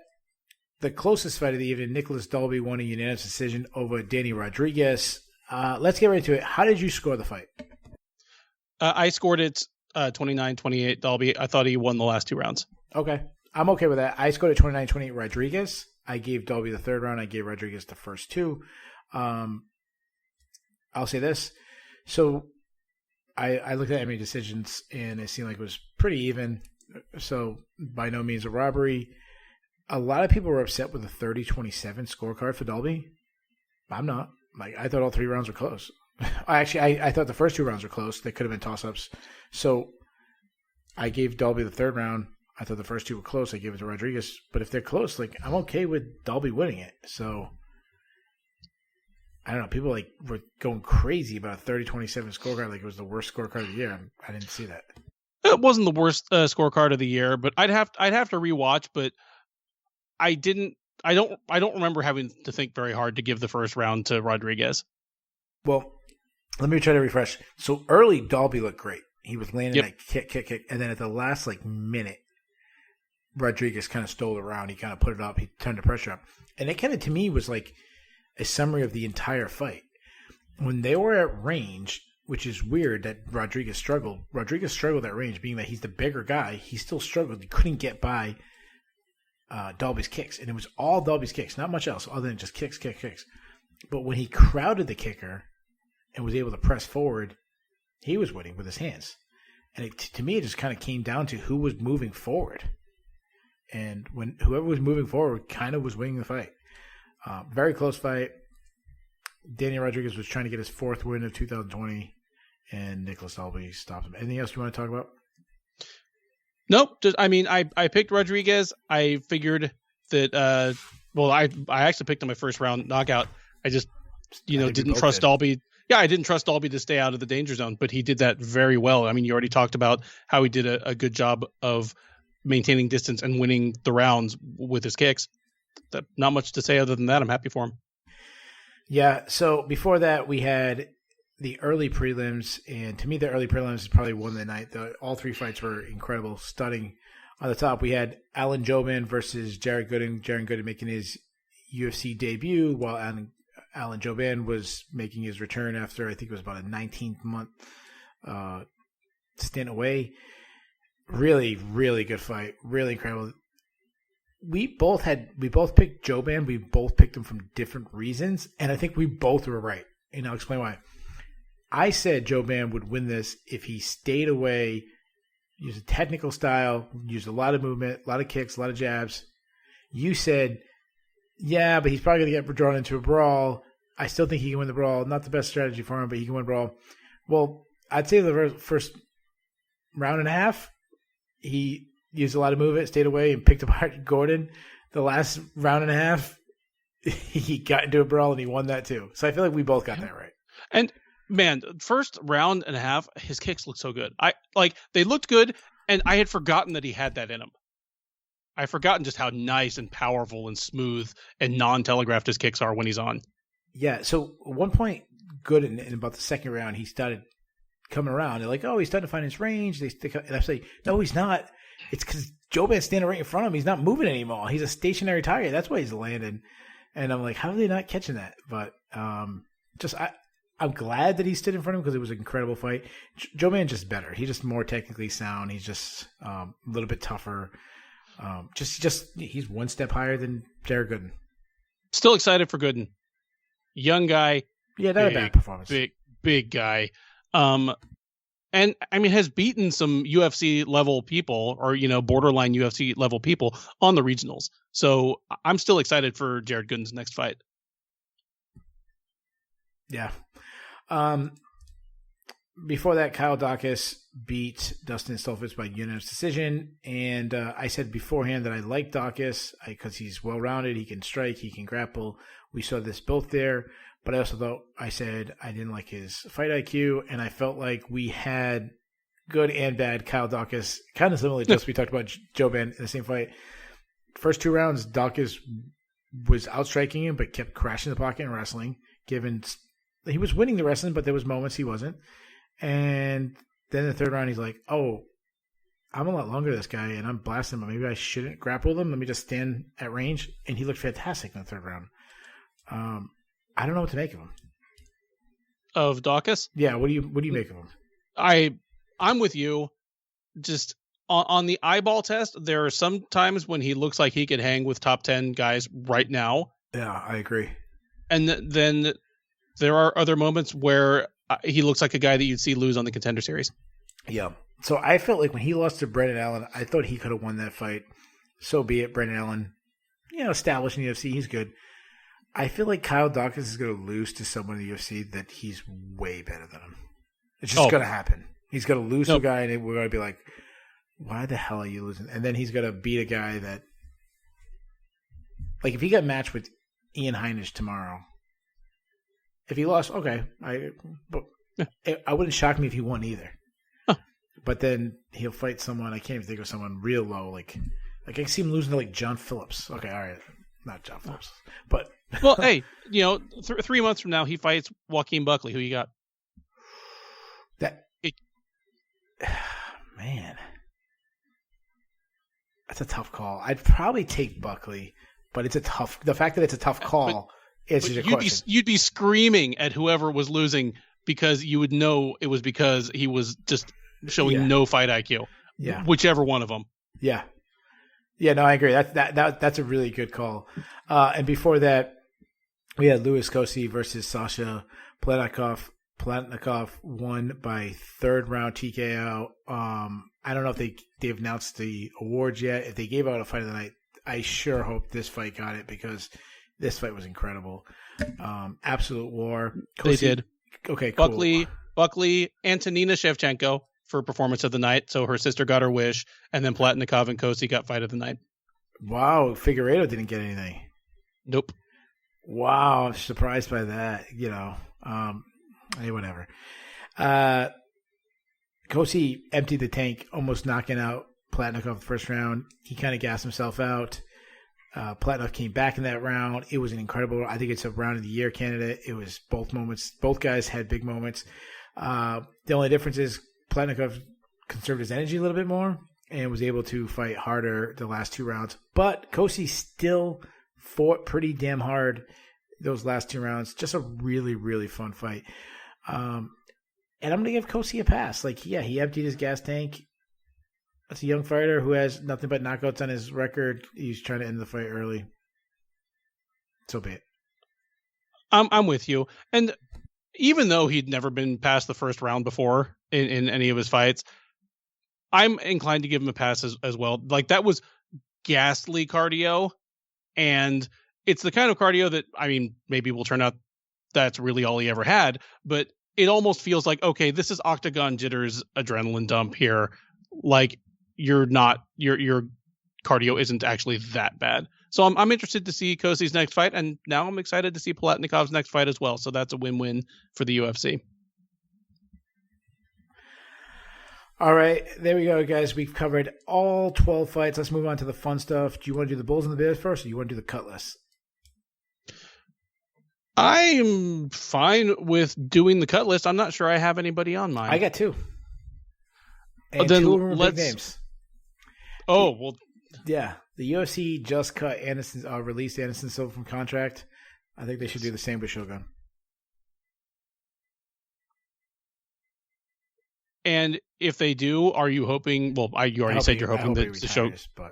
the closest fight of the evening, Nicholas Dalby won a unanimous decision over Danny Rodriguez. Let's get right into it. How did you score the fight? I scored it 29-28 Dalby. I thought he won the last 2 rounds. Okay. I'm okay with that. I scored at 29-28 Rodriguez. I gave Dalby the 3rd round. I gave Rodriguez the first 2. I'll say this. So I looked at MMA decisions, and it seemed like it was pretty even. So by no means a robbery. A lot of people were upset with the 30-27 scorecard for Dalby. I'm not. Like, I thought all 3 rounds were close. I thought the first 2 rounds were close. They could have been toss-ups. So I gave Dalby the 3rd round. I thought the first 2 were close. I gave it to Rodriguez. But if they're close, like, I'm okay with Dalby winning it. So I don't know. People were going crazy about a 30-27 scorecard like it was the worst scorecard of the year. I didn't see that. It wasn't the worst scorecard of the year, but I'd have to rewatch. But I don't remember having to think very hard to give the first round to Rodriguez. Well, let me try to refresh. So early, Dalby looked great. He was landing that kick, and then at the last minute, Rodriguez kind of stole the round. He kind of put it up. He turned the pressure up, and it kind of to me was like a summary of the entire fight. When they were at range, which is weird that Rodriguez struggled. Rodriguez struggled at range, being that he's the bigger guy. He still struggled. He couldn't get by Dalby's kicks, and it was all Dalby's kicks, not much else other than just kicks. But when he crowded the kicker and was able to press forward, he was winning with his hands. And to me, it just kind of came down to who was moving forward. And when whoever was moving forward kind of was winning the fight. Very close fight. Danny Rodriguez was trying to get his 4th win of 2020, and Nicholas Dalby stopped him. Anything else you want to talk about? Nope. I picked Rodriguez. I figured that. I actually picked him my first round knockout. I just, didn't trust Dalby. Yeah, I didn't trust Dalby to stay out of the danger zone, but he did that very well. I mean, you already talked about how he did a good job of maintaining distance and winning the rounds with his kicks. Not much to say other than that. I'm happy for him. Yeah. So before that, we had the early prelims, and to me, the early prelims is probably one of the night. All 3 fights were incredible, stunning. On the top, we had Alan Jobin versus Jared Gooden. Jared Gooden making his UFC debut, while Alan Jobin was making his return after I think it was about a 19-month stint away. Really, really good fight. Really incredible. We both picked Jobin. We both picked him from different reasons, and I think we both were right. And I'll explain why. I said Jobin would win this if he stayed away, used a technical style, used a lot of movement, a lot of kicks, a lot of jabs. You said, yeah, but he's probably going to get drawn into a brawl. I still think he can win the brawl. Not the best strategy for him, but he can win a brawl. Well, I'd say the first round and a half, he used a lot of movement, stayed away, and picked apart Gordon. The last round and a half, he got into a brawl, and he won that too. So I feel like we both got that right. And, man, first round and a half, his kicks looked so good. They looked good, and I had forgotten that he had that in him. I'd forgotten just how nice and powerful and smooth and non-telegraphed his kicks are when he's on. Yeah, so at one point, good in about the second round, he started coming around. They're like, oh, he's starting to find his range. And I say, no, he's not. It's because Jobin's standing right in front of him. He's not moving anymore. He's a stationary target. That's why he's landing. And I'm like, how are they not catching that? But I'm glad that he stood in front of him because it was an incredible fight. Jobin's just better. He's just more technically sound. He's just a little bit tougher. He's one step higher than Jared Gooden. Still excited for Gooden. Young guy. Yeah, not a bad performance. Big guy. And I mean, has beaten some UFC level people or, borderline UFC level people on the regionals. So I'm still excited for Jared Gooden's next fight. Yeah. Before that, Kyle Dawkins beat Dustin Stolfitz by unanimous decision. And I said beforehand that I like Dawkins because he's well-rounded. He can strike. He can grapple. We saw this both there. But I also said I didn't like his fight IQ. And I felt like we had good and bad Kyle Dawkins. Kind of similar to we talked about Jobin in the same fight. First 2 rounds, Dawkins was outstriking him but kept crashing the pocket and wrestling. He was winning the wrestling, but there was moments he wasn't. And then the 3rd round, he's like, oh, I'm a lot longer than this guy, and I'm blasting him. Maybe I shouldn't grapple him. Let me just stand at range. And he looked fantastic in the third round. I don't know what to make of him. Of Dawkins? Yeah, what do you make of him? I'm with you. Just on the eyeball test, there are some times when he looks like he could hang with top 10 guys right now. Yeah, I agree. And then there are other moments where he looks like a guy that you'd see lose on the Contender Series. Yeah. So I felt like when he lost to Brendan Allen, I thought he could have won that fight. So be it. Brendan Allen, established in the UFC, he's good. I feel like Kyle Dawkins is going to lose to someone in the UFC that he's way better than him. It's just going to happen. He's going to lose to a guy, and we're going to be like, why the hell are you losing? And then he's going to beat a guy that, like, if he got matched with Ian Heinisch tomorrow, if he lost, okay, I wouldn't shock me if he won either. Huh. But then he'll fight someone. I can't even think of someone real low. Like I can see him losing to like John Phillips. Okay, all right, not John Phillips, but well, hey, 3 months from now he fights Joaquin Buckley. Who you got? Man, that's a tough call. I'd probably take Buckley, but the fact that it's a tough call answers your question. You'd be screaming at whoever was losing because you would know it was because he was just showing no fight IQ. Yeah, whichever one of them. Yeah. Yeah, no, I agree. That's a really good call. And before that, we had Louis Kosi versus Sasha Palatnikov. Palatnikov won by third round TKO. I don't know if they've announced the awards yet. If they gave out a fight of the night, I sure hope this fight got it because this fight was incredible. Absolute war. Kosi, they did. Okay, cool. Buckley, Antonina Shevchenko for performance of the night. So her sister got her wish, and then Palatnikov and Kosi got fight of the night. Wow, Figueiredo didn't get anything. Nope. Wow, I'm surprised by that. Hey, whatever. Kosi emptied the tank, almost knocking out Palatnikov the first round. He kind of gassed himself out. Palatnikov came back in that round. It was an incredible. I think it's a round of the year candidate. It was both moments. Both guys had big moments. The only difference is Palatnikov conserved his energy a little bit more and was able to fight harder the last 2 rounds. But Kosi still fought pretty damn hard those last 2 rounds. Just a really, really fun fight. And I'm going to give Kosi a pass. He emptied his gas tank. That's a young fighter who has nothing but knockouts on his record. He's trying to end the fight early. So be it. I'm with you. And even though he'd never been past the first round before in any of his fights, I'm inclined to give him a pass as well. Like, that was ghastly cardio. And it's the kind of cardio that, maybe will turn out that's really all he ever had. But it almost feels like, okay, this is Octagon Jitters adrenaline dump here. Like, your cardio isn't actually that bad. So I'm interested to see Kosi's next fight, and now I'm excited to see Palatnikov's next fight as well. So that's a win-win for the UFC. All right, there we go, guys. We've covered all 12 fights. Let's move on to the fun stuff. Do you want to do the Bulls and the Bears first, or do you want to do the cut list? I'm fine with doing the cut list. I'm not sure I have anybody on mine. I got 2. And then 2 of them are big names. Oh, well. Yeah, the UFC just released Anderson Silva from contract. I think they should do the same with Shogun. And if they do, are you hoping? Well, you already said you're hoping that the show. But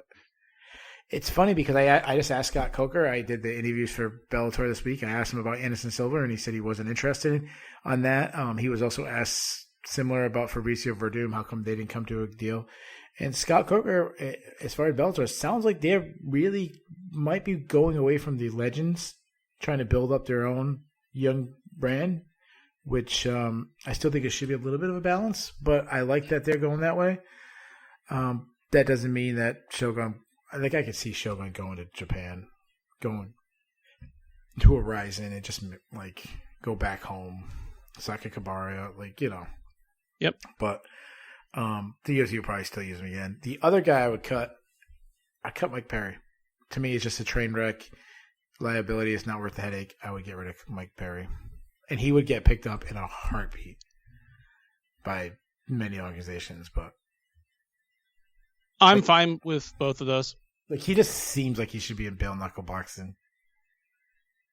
it's funny because I just asked Scott Coker. I did the interviews for Bellator this week. I asked him about Anderson Silva, and he said he wasn't interested on that. He was also asked similar about Fabricio Verdum. How come they didn't come to a deal? And Scott Coker, as far as Bellator, sounds like they really might be going away from the legends, trying to build up their own young brand, which I still think it should be a little bit of a balance, but I like that they're going that way. That doesn't mean that Shogun, I could see Shogun going to Japan, going to a Ryzen and just go back home. Saka Kabara, Yep. But the UFC will probably still use him again. The other guy I cut Mike Perry. To me, it's just a train wreck. Liability is not worth the headache. I would get rid of Mike Perry. And he would get picked up in a heartbeat by many organizations. But I'm fine with both of those. Like, he just seems like he should be in bare knuckle boxing.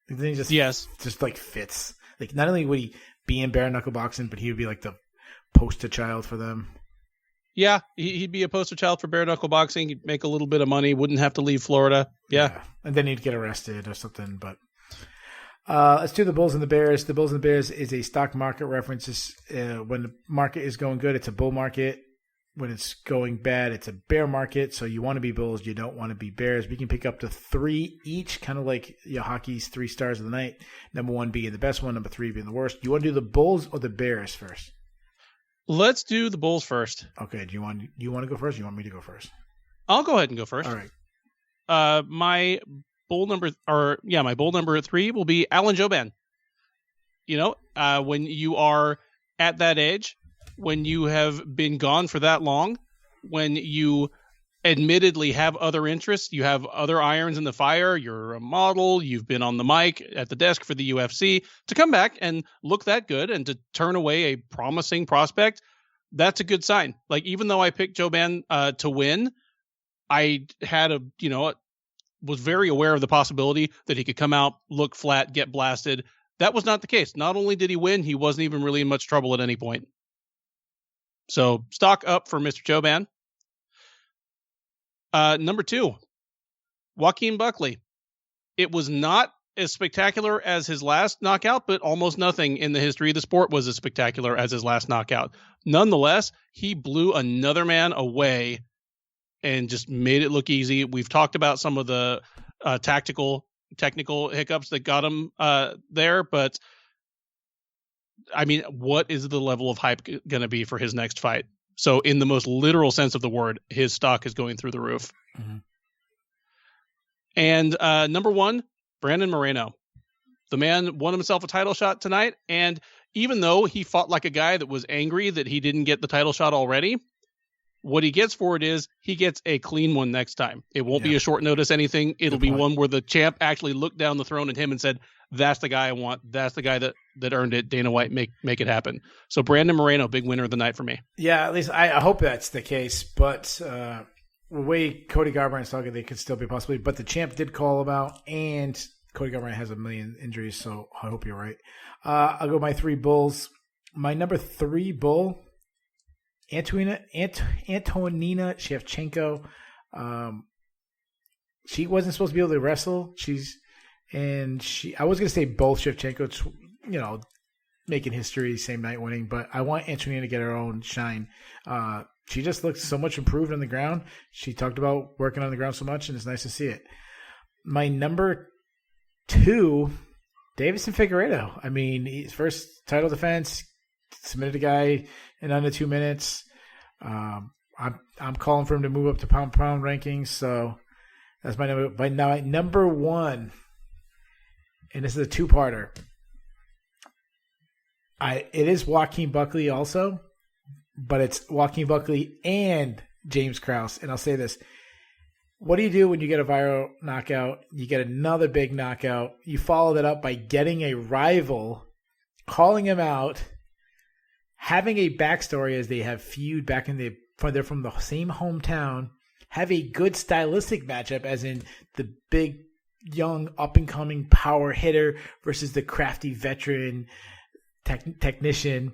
Then he just like fits. Like, not only would he be in bare knuckle boxing, but he would be like the poster child for them. Yeah, he'd be a poster child for bare knuckle boxing. He'd make a little bit of money, wouldn't have to leave Florida. Yeah. And then he'd get arrested or something. But let's do the Bulls and the Bears. The Bulls and the Bears is a stock market reference. When the market is going good, it's a bull market. When it's going bad, it's a bear market. So you want to be Bulls, you don't want to be Bears. We can pick up to 3 each, kind of like your hockey's 3 stars of the night. Number 1 being the best one, number 3 being the worst. You want to do the Bulls or the Bears first? Let's do the Bulls first. Okay. Do you want to go first? Or you want me to go first? I'll go ahead and go first. All right. My bull number 3 will be Alan Joban. When you are at that age, when you have been gone for that long, when you admittedly have other interests, you have other irons in the fire, you're a model, you've been on the mic at the desk for the UFC, to come back and look that good and to turn away a promising prospect, that's a good sign. Like, even though I picked Joban to win, I had was very aware of the possibility that he could come out, look flat, get blasted. That was not the case. Not only did he win, he wasn't even really in much trouble at any point. So stock up for Mr. Joban. Number 2, Joaquin Buckley. It was not as spectacular as his last knockout, but almost nothing in the history of the sport was as spectacular as his last knockout. Nonetheless, he blew another man away and just made it look easy. We've talked about some of the technical hiccups that got him there, but I mean, what is the level of hype going to be for his next fight? So in the most literal sense of the word, his stock is going through the roof. Mm-hmm. And number 1, Brandon Moreno. The man won himself a title shot tonight. And even though he fought like a guy that was angry that he didn't get the title shot already, what he gets for it is he gets a clean one next time. It won't be a short notice anything. It'll be one where the champ actually looked down the throne at him and said, that's the guy I want. That's the guy that earned it. Dana White, make it happen. So Brandon Moreno, big winner of the night for me. Yeah, at least I hope that's the case. But the way Cody Garbrandt's talking, they could still be a possibility. But the champ did call him out, and Cody Garbrandt has a million injuries, so I hope you're right. I'll go my 3 Bulls. My number 3 Bull, Antonina Shevchenko. She wasn't supposed to be able to wrestle. I was going to say both Shevchenko, making history, same night winning, but I want Antonina to get her own shine. She just looks so much improved on the ground. She talked about working on the ground so much, and it's nice to see it. My number 2, Davison Figueiredo. I mean, his first title defense, submitted a guy in under 2 minutes. I'm calling for him to move up to pound rankings, so that's my number. But now, number 1, and this is a 2-parter. It is Joaquin Buckley also, but it's Joaquin Buckley and James Krause. And I'll say this. What do you do when you get a viral knockout? You get another big knockout. You follow that up by getting a rival, calling him out, having a backstory as they have feud back in they're from the same hometown, have a good stylistic matchup as in the big, young, up-and-coming power hitter versus the crafty veteran technician.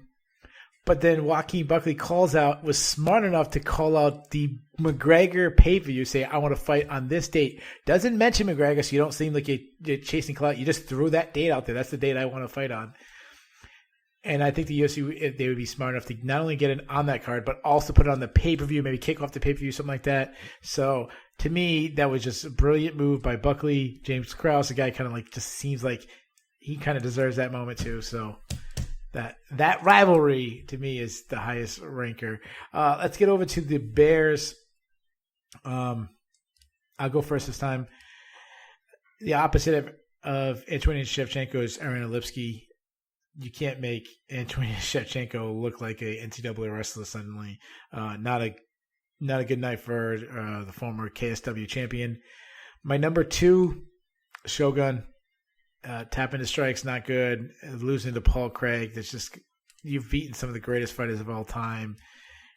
But then Joaquin Buckley was smart enough to call out the McGregor pay-per-view, say, I want to fight on this date. Doesn't mention McGregor, so you don't seem like you're chasing clout. You just threw that date out there. That's the date I want to fight on. And I think the UFC, they would be smart enough to not only get it on that card, but also put it on the pay-per-view, maybe kick off the pay-per-view, something like that. So to me, that was just a brilliant move by Buckley. James Krause, a guy kind of just seems like he kind of deserves that moment too. So that rivalry to me is the highest ranker. Let's get over to the Bears. I'll go first this time. The opposite of Antonina Shevchenko is Aaron Lipsky. You can't make Antonina Shevchenko look like a NCAA wrestler suddenly. Not a good night for the former KSW champion. My number 2, Shogun. Tap into strikes, not good. Losing to Paul Craig. You've beaten some of the greatest fighters of all time.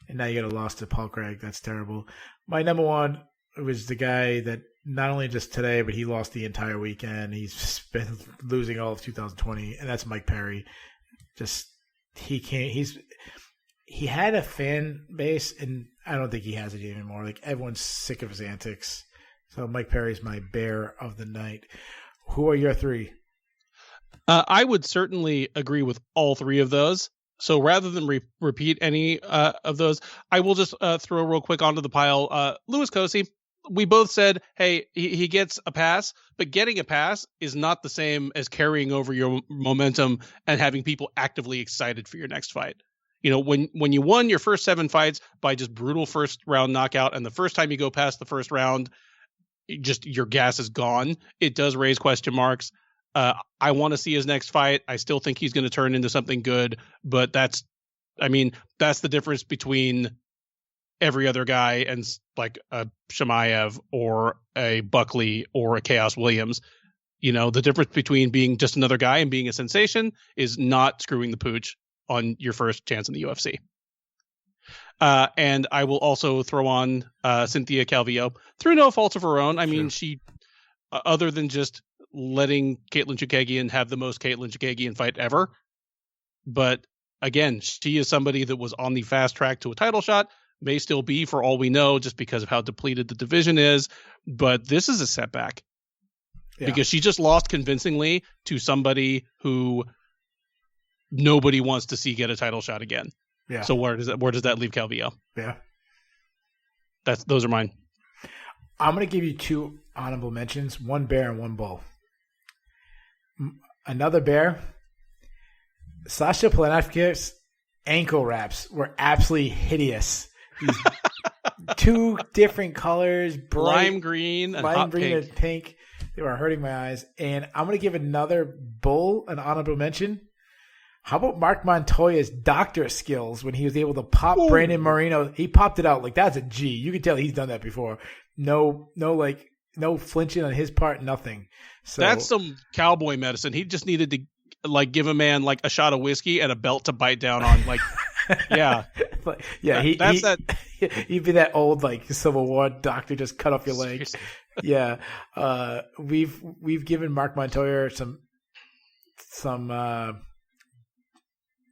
and now you got a loss to Paul Craig. That's terrible. My number one was the guy that not only just today, but he lost the entire weekend. He's been losing all of 2020, and that's Mike Perry. Just he can't. He had a fan base, and I don't think he has it anymore. Like everyone's sick of his antics. So Mike Perry's my bear of the night. Who are your three? I would certainly agree with all three of those. So rather than repeat any of those, I will just throw real quick onto the pile. Louis Cosi, we both said, hey, he gets a pass, but getting a pass is not the same as carrying over your momentum and having people actively excited for your next fight. You know, when you won your first 7 fights by just brutal first round knockout, and the first time you go past the first round, just your gas is gone. It does raise question marks. I want to see his next fight. I still think he's going to turn into something good, but that's the difference between every other guy and like a Shemaev or a Buckley or a Chaos Williams. You know, the difference between being just another guy and being a sensation is not screwing the pooch on your first chance in the UFC. And I will also throw on Cynthia Calvillo through no fault of her own. I mean, she, other than just letting Caitlin Chukagian have the most Caitlin Chukagian fight ever. But again, she is somebody that was on the fast track to a title shot, may still be for all we know, just because of how depleted the division is. But this is a setback because she just lost convincingly to somebody who nobody wants to see get a title shot again. Yeah. So where does that leave Calvillo? Yeah. Those are mine. I'm going to give you 2 honorable mentions, one bear and one bull. Another bear, Sasha Palanowski's ankle wraps were absolutely hideous. These 2 different colors, bright, lime green and pink. They were hurting my eyes. And I'm going to give another bull an honorable mention. How about Mark Montoya's doctor skills when he was able to pop Brandon Moreno? He popped it out like that's a G. You can tell he's done that before. No flinching on his part, nothing. So that's some cowboy medicine. He just needed to like give a man like a shot of whiskey and a belt to bite down on. Like, yeah, he'd be that old like Civil War doctor, just cut off your leg. Yeah, we've given Mark Montoya some.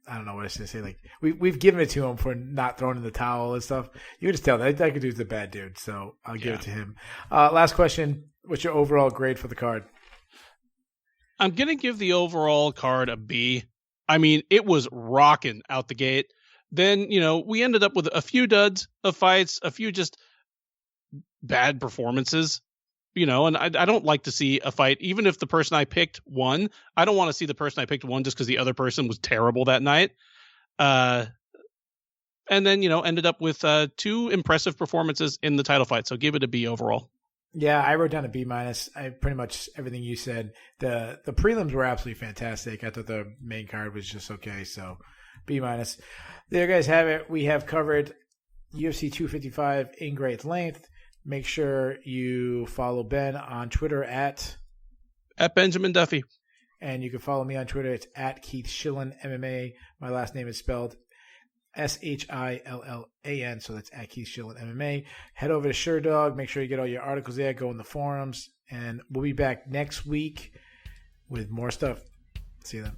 I don't know what I was going to say. Like we've given it to him for not throwing in the towel and stuff. You can just tell that dude's a bad dude. So I'll give it to him. Last question. What's your overall grade for the card? I'm going to give the overall card a B. I mean, it was rocking out the gate. Then, you know, we ended up with a few duds of fights, a few just bad performances. You know, and I don't like to see a fight, even if the person I picked won. I don't want to see the person I picked won just because the other person was terrible that night. And then, you know, ended up with 2 impressive performances in the title fight. So give it a B overall. Yeah, I wrote down a B-. I pretty much everything you said. The prelims were absolutely fantastic. I thought the main card was just okay. So B-. There you guys have it. We have covered UFC 255 in great length. Make sure you follow Ben on Twitter at Benjamin Duffy. And you can follow me on Twitter. It's at Keith Shillan MMA. My last name is spelled Shillan. So that's at Keith Shillan MMA. Head over to SureDog. Make sure you get all your articles there. Go in the forums. And we'll be back next week with more stuff. See you then.